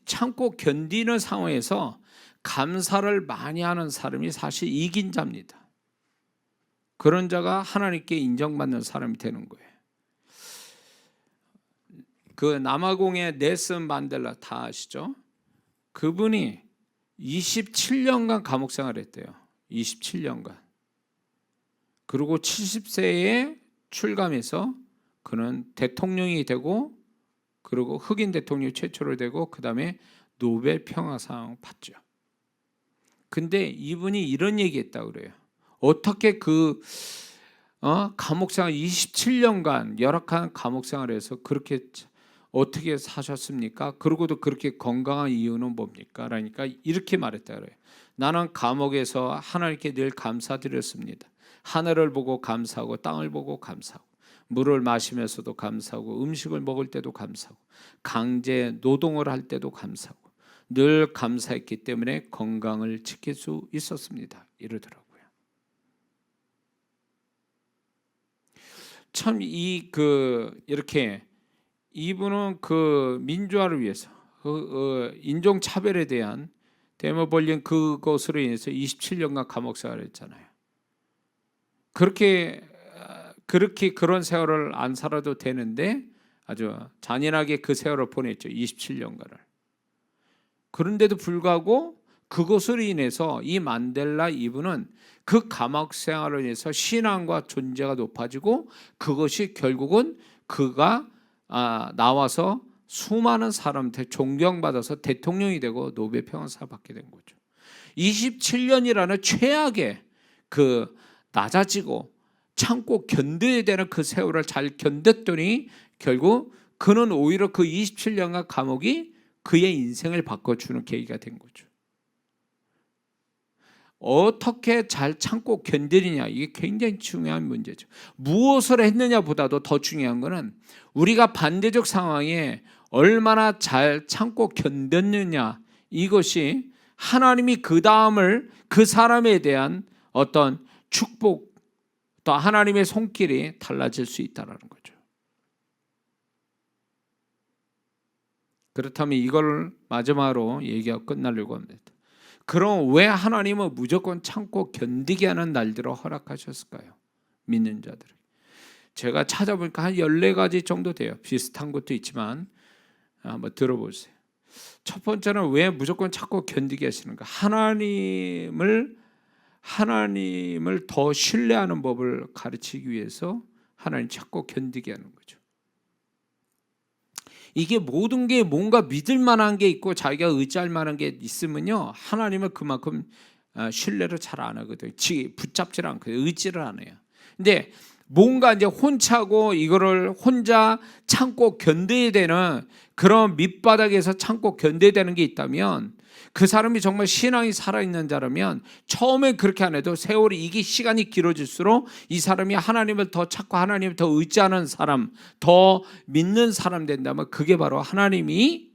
참고 견디는 상황에서 감사를 많이 하는 사람이 사실 이긴 자입니다. 그런 자가 하나님께 인정받는 사람이 되는 거예요. 그 남아공의 넬슨 만델라 다 아시죠? 그분이 27년간 감옥 생활했대요. 27년간. 그리고 70세에 출감해서 그는 대통령이 되고 그리고 흑인 대통령이 최초로 되고 그 다음에 노벨 평화상 받죠. 근데 이분이 이런 얘기했다고 그래요. 어떻게 그 감옥생활 27년간 열악한 감옥생활에서 그렇게 어떻게 사셨습니까? 그러고도 그렇게 건강한 이유는 뭡니까? 그러니까 이렇게 말했다 그래요. 나는 감옥에서 하나님께 늘 감사드렸습니다. 하늘을 보고 감사하고 땅을 보고 감사하고 물을 마시면서도 감사하고 음식을 먹을 때도 감사하고 강제 노동을 할 때도 감사하고 늘 감사했기 때문에 건강을 지킬 수 있었습니다. 이러더라고요. 참 이렇게 이분은 그 민주화를 위해서 인종 차별에 대한 데모벌린 그것으로 인해서 27년간 감옥 생활을 했잖아요. 그렇게 그런 세월을 안 살아도 되는데 아주 잔인하게 그 세월을 보냈죠. 27년간을. 그런데도 불구하고 그것으로 인해서 이 만델라 이분은 그 감옥 생활을 인해서 신앙과 존재가 높아지고 그것이 결국은 그가 나와서 수많은 사람한테 존경받아서 대통령이 되고 노벨 평화상을 받게 된 거죠. 27년이라는 최악의 그 낮아지고 참고 견뎌야 되는 그 세월을 잘 견뎠더니 결국 그는 오히려 그 27년간 감옥이 그의 인생을 바꿔주는 계기가 된 거죠. 어떻게 잘 참고 견디느냐, 이게 굉장히 중요한 문제죠. 무엇을 했느냐보다도 더 중요한 것은 우리가 반대적 상황에 얼마나 잘 참고 견뎠느냐, 이것이 하나님이 그 다음을 그 사람에 대한 어떤 축복 또 하나님의 손길이 달라질 수 있다는 거죠. 그렇다면 이걸 마지막으로 얘기하고 끝나려고 합니다. 그럼 왜 하나님은 무조건 참고 견디게 하는 날들을 허락하셨을까요? 믿는 자들에게. 제가 찾아보니까 한 14가지 정도 돼요. 비슷한 것도 있지만 한번 들어보세요. 첫 번째는 왜 무조건 참고 견디게 하시는가? 하나님을 더 신뢰하는 법을 가르치기 위해서 하나님 참고 견디게 하는 거죠. 이게 모든 게 뭔가 믿을 만한 게 있고 자기가 의지할 만한 게 있으면요, 하나님을 그만큼 신뢰를 잘 안 하거든요. 붙잡질 않거든요. 의지를 안 해요. 근데 뭔가 이제 혼자고 이거를 혼자 참고 견뎌야 되는 그런 밑바닥에서 참고 견뎌야 되는 게 있다면 그 사람이 정말 신앙이 살아있는 자라면 처음에 그렇게 안 해도 세월이 이게 시간이 길어질수록 이 사람이 하나님을 더 찾고 하나님을 더 의지하는 사람, 더 믿는 사람 된다면 그게 바로 하나님이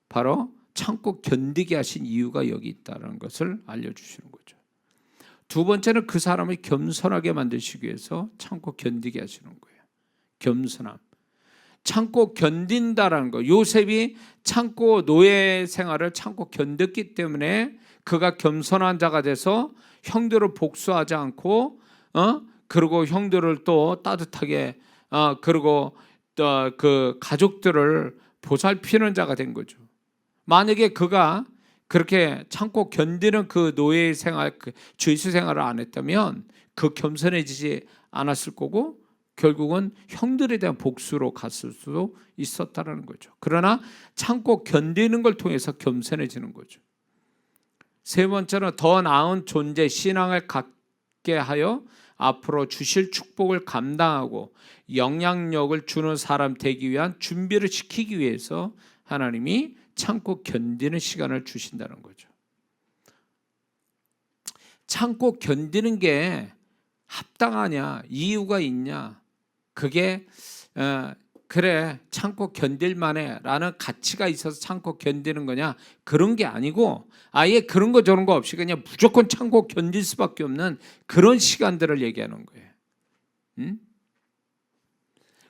바로 참고 견디게 하신 이유가 여기 있다는 것을 알려주시는 거죠. 두 번째는 그 사람을 겸손하게 만드시기 위해서 참고 견디게 하시는 거예요. 겸손함. 참고 견딘다라는 거. 요셉이 참고 노예 생활을 참고 견뎠기 때문에 그가 겸손한 자가 돼서 형들을 복수하지 않고 그리고 형들을 또 따뜻하게 그리고 또 그 가족들을 보살피는 자가 된 거죠. 만약에 그가 그렇게 참고 견디는 그 노예 생활, 그 죄수 생활을 안 했다면 그 겸손해지지 않았을 거고 결국은 형들에 대한 복수로 갔을 수도 있었다는 거죠. 그러나 참고 견디는 걸 통해서 겸손해지는 거죠. 세 번째는 더 나은 존재, 신앙을 갖게 하여 앞으로 주실 축복을 감당하고 영향력을 주는 사람 되기 위한 준비를 시키기 위해서 하나님이 참고 견디는 시간을 주신다는 거죠. 참고 견디는 게 합당하냐, 이유가 있냐, 그게 그래 참고 견딜만해 라는 가치가 있어서 참고 견디는 거냐, 그런 게 아니고 아예 그런 거 저런 거 없이 그냥 무조건 참고 견딜 수밖에 없는 그런 시간들을 얘기하는 거예요.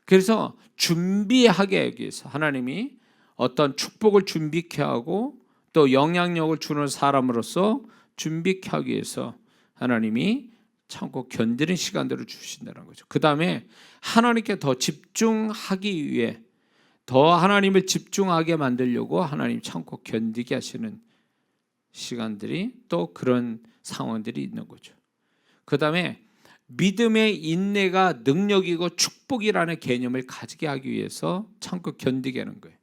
그래서 준비하게 하기 위해서 하나님이 어떤 축복을 준비케 하고 또 영향력을 주는 사람으로서 준비케 하기 위해서 하나님이 참고 견디는 시간들을 주신다는 거죠. 그 다음에 하나님께 더 집중하기 위해 더 하나님을 집중하게 만들려고 하나님 참고 견디게 하시는 시간들이 또 그런 상황들이 있는 거죠. 그 다음에 믿음의 인내가 능력이고 축복이라는 개념을 가지게 하기 위해서 참고 견디게 하는 거예요.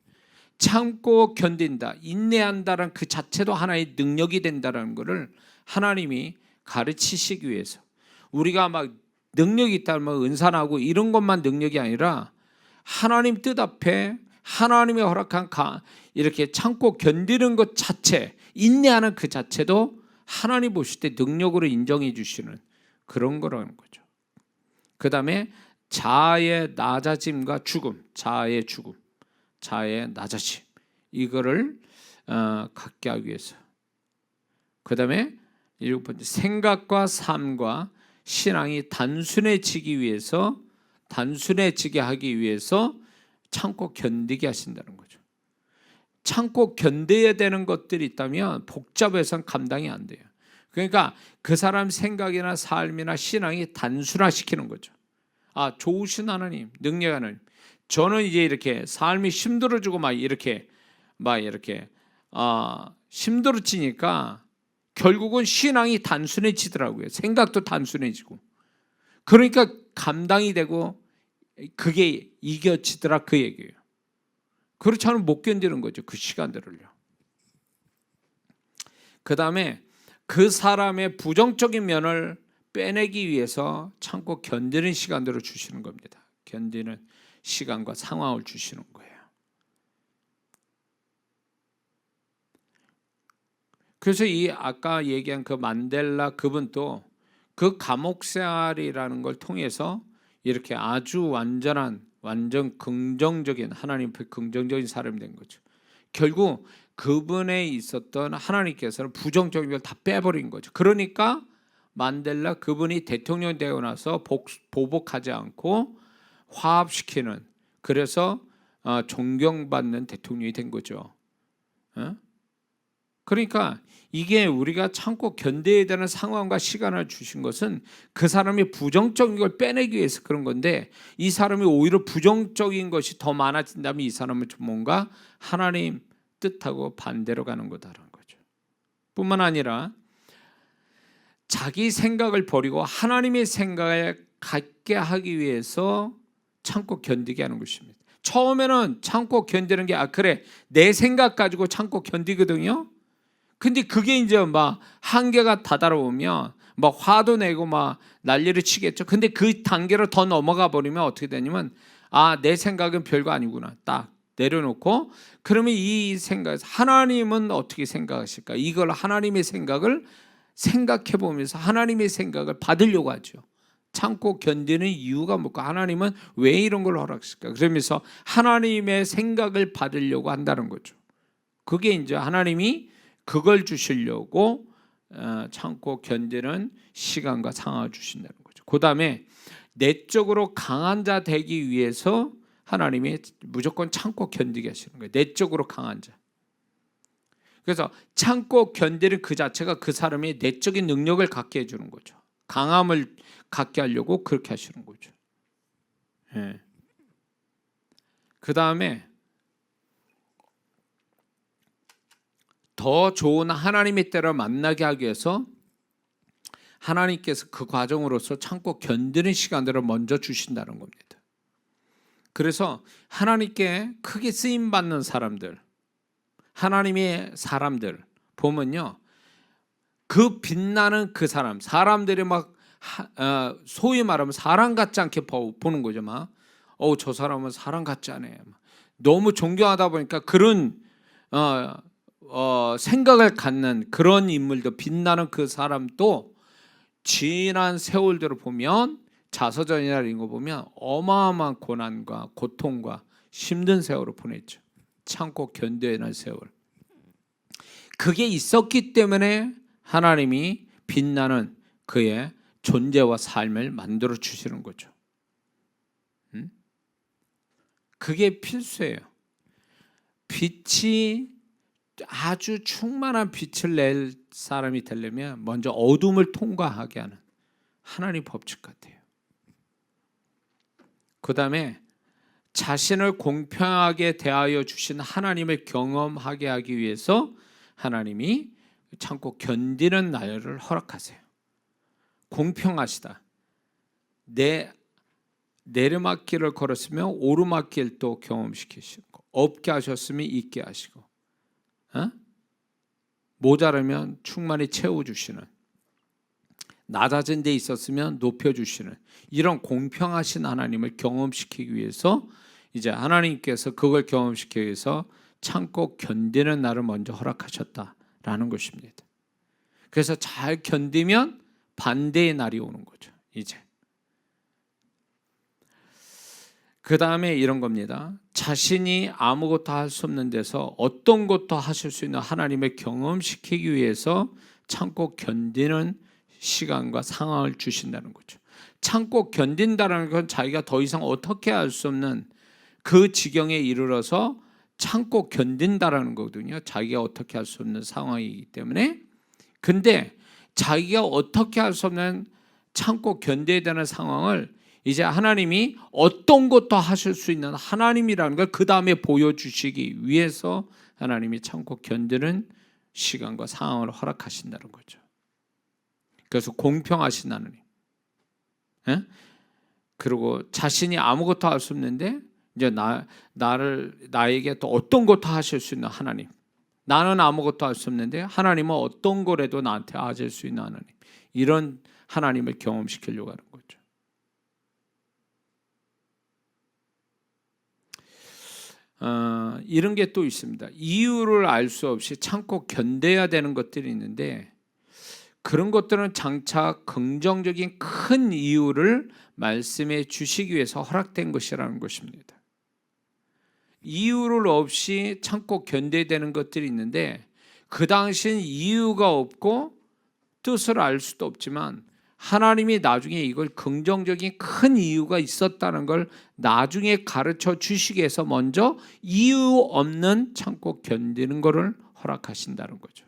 참고 견딘다, 인내한다는 그 자체도 하나의 능력이 된다는 것을 하나님이 가르치시기 위해서, 우리가 막 능력이 있다면 뭐 은사나고 이런 것만 능력이 아니라 하나님 뜻 앞에 하나님의 허락한 이렇게 참고 견디는 것 자체, 인내하는 그 자체도 하나님 보실 때 능력으로 인정해 주시는 그런 거라는 거죠. 그 다음에 자아의 낮아짐과 죽음, 자아의 죽음, 자아의 낮아짐, 이거를 갖게 하기 위해서. 그 다음에 7번째, 생각과 삶과 신앙이 단순해지게 하기 위해서 참고 견디게 하신다는 거죠. 참고 견뎌야 되는 것들이 있다면 복잡해서는 감당이 안 돼요. 그러니까 그 사람 생각이나 삶이나 신앙이 단순화시키는 거죠. 아, 좋으신 하나님, 능력 하나님, 저는 이제 이렇게 삶이 힘들어지고 막 이렇게 힘들어지니까 결국은 신앙이 단순해지더라고요. 생각도 단순해지고. 그러니까 감당이 되고 그게 이겨지더라, 그 얘기예요. 그렇지 않으면 못 견디는 거죠, 그 시간들을요. 그 다음에 그 사람의 부정적인 면을 빼내기 위해서 참고 견디는 시간들을 주시는 겁니다. 견디는 시간과 상황을 주시는 거예요. 그래서 이 아까 얘기한 그 만델라 그분도 그 감옥 생활이라는 걸 통해서 이렇게 아주 완전 긍정적인, 하나님 앞에 긍정적인 사람이 된 거죠. 결국 그분에 있었던 하나님께서는 부정적인 걸 다 빼버린 거죠. 그러니까 만델라 그분이 대통령이 되고 나서 보복하지 않고 화합시키는, 그래서 존경받는 대통령이 된 거죠. 그러니까 이게 우리가 참고 견뎌야 되는 상황과 시간을 주신 것은 그 사람이 부정적인 걸 빼내기 위해서 그런 건데, 이 사람이 오히려 부정적인 것이 더 많아진다면 이 사람은 뭔가 하나님 뜻하고 반대로 가는 거다라는 거죠. 뿐만 아니라 자기 생각을 버리고 하나님의 생각을 갖게 하기 위해서 참고 견디게 하는 것입니다. 처음에는 참고 견디는 게 그래 내 생각 가지고 참고 견디거든요. 근데 그게 이제 막 한계가 다다라오면 막 화도 내고 막 난리를 치겠죠. 근데 그 단계로 더 넘어가 버리면 어떻게 되냐면 내 생각은 별거 아니구나 딱 내려놓고, 그러면 이 생각에서 하나님은 어떻게 생각하실까, 이걸 하나님의 생각을 생각해 보면서 하나님의 생각을 받으려고 하죠. 참고 견디는 이유가 뭘까, 하나님은 왜 이런 걸 허락했을까, 그러면서 하나님의 생각을 받으려고 한다는 거죠. 그게 이제 하나님이 그걸 주시려고 참고 견디는 시간과 상황을 주신다는 거죠. 그 다음에 내적으로 강한 자 되기 위해서 하나님이 무조건 참고 견디게 하시는 거예요. 내적으로 강한 자. 그래서 참고 견디는 그 자체가 그 사람의 내적인 능력을 갖게 해주는 거죠. 강함을 갖게 하려고 그렇게 하시는 거죠. 그 다음에 더 좋은 하나님의 때를 만나게 하기 위해서 하나님께서 그 과정으로서 참고 견디는 시간들을 먼저 주신다는 겁니다. 그래서 하나님께 크게 쓰임받는 사람들, 하나님의 사람들 보면요, 그 빛나는 그 사람들이 막 소위 말하면 사람 같지 않게 보는 거죠. 막 저 사람은 사람 같지 않아요. 너무 존경하다 보니까 그런 생각을 갖는 그런 인물도, 빛나는 그 사람도 지난 세월들을 보면, 자서전이나 이런 거 보면 어마어마한 고난과 고통과 힘든 세월을 보냈죠. 참고 견뎌야 하는 세월. 그게 있었기 때문에 하나님이 빛나는 그의 존재와 삶을 만들어 주시는 거죠. 그게 필수예요. 빛이 아주 충만한 빛을 낼 사람이 되려면 먼저 어둠을 통과하게 하는 하나님 법칙 같아요. 그 다음에 자신을 공평하게 대하여 주신 하나님을 경험하게 하기 위해서 하나님이 참고 견디는 날을 허락하세요. 공평하시다. 내리막길을 걸었으면 오르막길도 경험시키시고, 없게 하셨으면 있게 하시고, 모자라면 충만히 채워주시는, 낮아진 데 있었으면 높여주시는 이런 공평하신 하나님을 경험시키기 위해서 이제 하나님께서 그걸 경험시키기 위해서 참고 견디는 날을 먼저 허락하셨다라는 것입니다. 그래서 잘 견디면 반대의 날이 오는 거죠. 이제 그 다음에 이런 겁니다. 자신이 아무것도 할 수 없는 데서 어떤 것도 하실 수 있는 하나님을 경험시키기 위해서 참고 견디는 시간과 상황을 주신다는 거죠. 참고 견딘다는 건 자기가 더 이상 어떻게 할 수 없는 그 지경에 이르러서 참고 견딘다라는 거거든요. 자기가 어떻게 할 수 없는 상황이기 때문에. 근데 자기가 어떻게 할 수 없는 참고 견뎌야 되는 상황을 이제 하나님이 어떤 것도 하실 수 있는 하나님이라는 걸 그 다음에 보여주시기 위해서 하나님이 참고 견디는 시간과 상황을 허락하신다는 거죠. 그래서 공평하신 하나님. 그리고 자신이 아무것도 할 수 없는데 이제 나에게 또 어떤 것도 하실 수 있는 하나님. 나는 아무것도 할 수 없는데 하나님은 어떤 거라도 나한테 하실 수 있는 하나님. 이런 하나님을 경험시키려고 하는 거죠. 이런 게 또 있습니다. 이유를 알 수 없이 참고 견뎌야 되는 것들이 있는데 그런 것들은 장차 긍정적인 큰 이유를 말씀해 주시기 위해서 허락된 것이라는 것입니다. 이유를 없이 참고 견뎌야 되는 것들이 있는데 그 당시엔 이유가 없고 뜻을 알 수도 없지만 하나님이 나중에 이걸 긍정적인 큰 이유가 있었다는 걸 나중에 가르쳐 주시기 위해서 먼저 이유 없는 참고 견디는 것을 허락하신다는 거죠.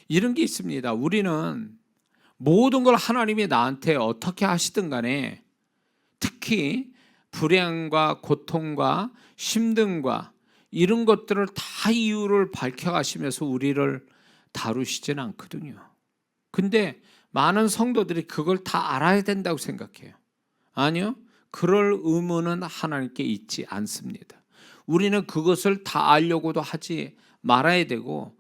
이런 게 있습니다. 우리는 모든 걸 하나님이 나한테 어떻게 하시든 간에 특히 불행과 고통과 힘듦과 이런 것들을 다 이유를 밝혀가시면서 우리를 다루시진 않거든요. 근데 많은 성도들이 그걸 다 알아야 된다고 생각해요. 아니요. 그럴 의무는 하나님께 있지 않습니다. 우리는 그것을 다 알려고도 하지 말아야 되고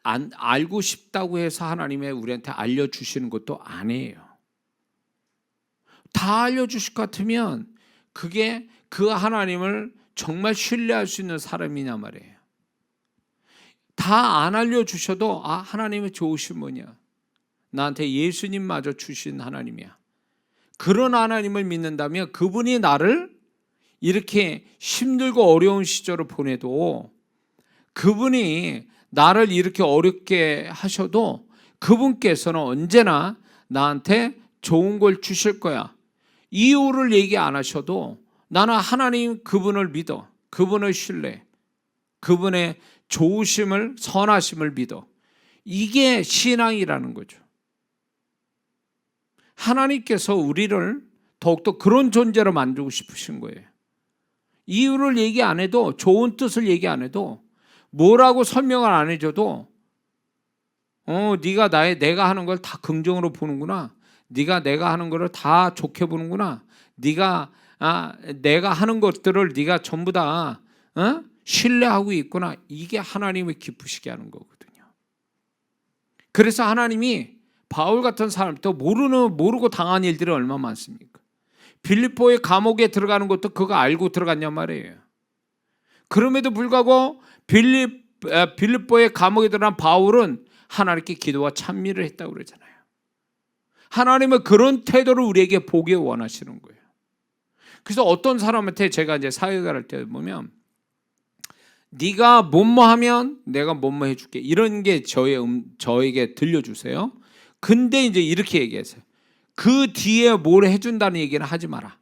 알고 싶다고 해서 하나님이 우리한테 알려주시는 것도 아니에요. 다 알려주실 것 같으면 그게 그 하나님을 정말 신뢰할 수 있는 사람이냐 말이에요. 다 안 알려주셔도 하나님이 좋으신 분이야. 나한테 예수님마저 주신 하나님이야. 그런 하나님을 믿는다면 그분이 나를 이렇게 힘들고 어려운 시절을 보내도 그분이 나를 이렇게 어렵게 하셔도 그분께서는 언제나 나한테 좋은 걸 주실 거야. 이유를 얘기 안 하셔도 나는 하나님 그분을 믿어. 그분을 신뢰. 그분의 좋으심을 선하심을 믿어. 이게 신앙이라는 거죠. 하나님께서 우리를 더욱더 그런 존재로 만들고 싶으신 거예요. 이유를 얘기 안 해도 좋은 뜻을 얘기 안 해도 뭐라고 설명을 안 해줘도 네가 내가 하는 걸 다 긍정으로 보는구나. 네가 내가 하는 거를 다 좋게 보는구나. 네가 내가 하는 것들을 네가 전부 다 신뢰하고 있구나. 이게 하나님을 기쁘시게 하는 거거든요. 그래서 하나님이 바울 같은 사람도 모르고 당한 일들이 얼마나 많습니까? 빌립보의 감옥에 들어가는 것도 그거 알고 들어갔냔 말이에요. 그럼에도 불구하고 빌립보의 감옥에 들어간 바울은 하나님께 기도와 찬미를 했다고 그러잖아요. 하나님은 그런 태도를 우리에게 보기 원하시는 거예요. 그래서 어떤 사람한테 제가 이제 사회가 할 때 보면 네가 뭐뭐 하면 내가 뭐뭐 해줄게 이런 게 저에게 들려주세요. 근데 이제 이렇게 얘기했어요. 그 뒤에 뭘 해준다는 얘기는 하지 마라.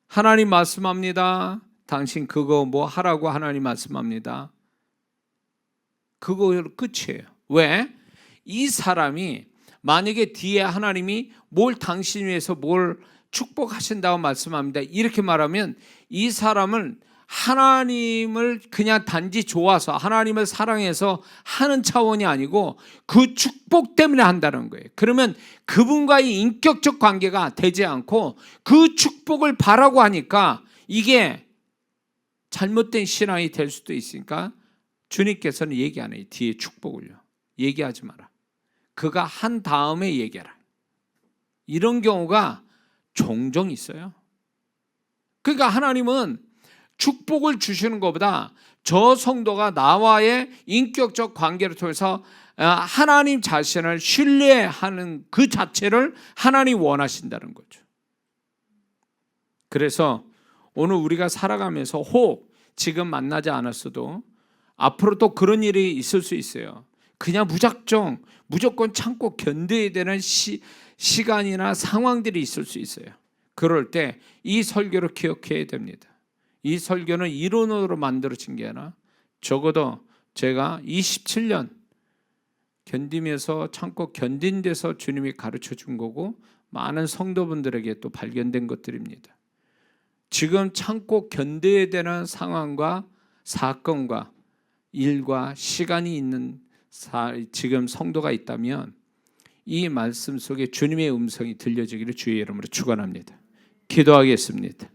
하나님 말씀합니다. 당신 그거 뭐 하라고 하나님 말씀합니다. 그거 끝이에요. 왜? 이 사람이 만약에 뒤에 하나님이 뭘 당신 위해서 뭘 축복하신다고 말씀합니다. 이렇게 말하면 이 사람은 하나님을 그냥 단지 좋아서 하나님을 사랑해서 하는 차원이 아니고 그 축복 때문에 한다는 거예요. 그러면 그분과의 인격적 관계가 되지 않고 그 축복을 바라고 하니까 이게 잘못된 신앙이 될 수도 있으니까 주님께서는 얘기 안 해요. 뒤에 축복을요. 얘기하지 마라. 그가 한 다음에 얘기하라. 이런 경우가 종종 있어요. 그러니까 하나님은 축복을 주시는 것보다 저 성도가 나와의 인격적 관계를 통해서 하나님 자신을 신뢰하는 그 자체를 하나님이 원하신다는 거죠. 그래서 오늘 우리가 살아가면서 혹 지금 만나지 않았어도 앞으로 또 그런 일이 있을 수 있어요. 그냥 무조건 참고 견뎌야 되는 시간이나 상황들이 있을 수 있어요. 그럴 때 이 설교를 기억해야 됩니다. 이 설교는 이론으로 만들어진 게 아니라 적어도 제가 27년 견디면서 참고 견딘 데서 주님이 가르쳐 준 거고 많은 성도분들에게 또 발견된 것들입니다. 지금 참고 견뎌야 되는 상황과 사건과 일과 시간이 있는 지금 성도가 있다면 이 말씀 속에 주님의 음성이 들려지기를 주의 이름으로 축원합니다. 기도하겠습니다.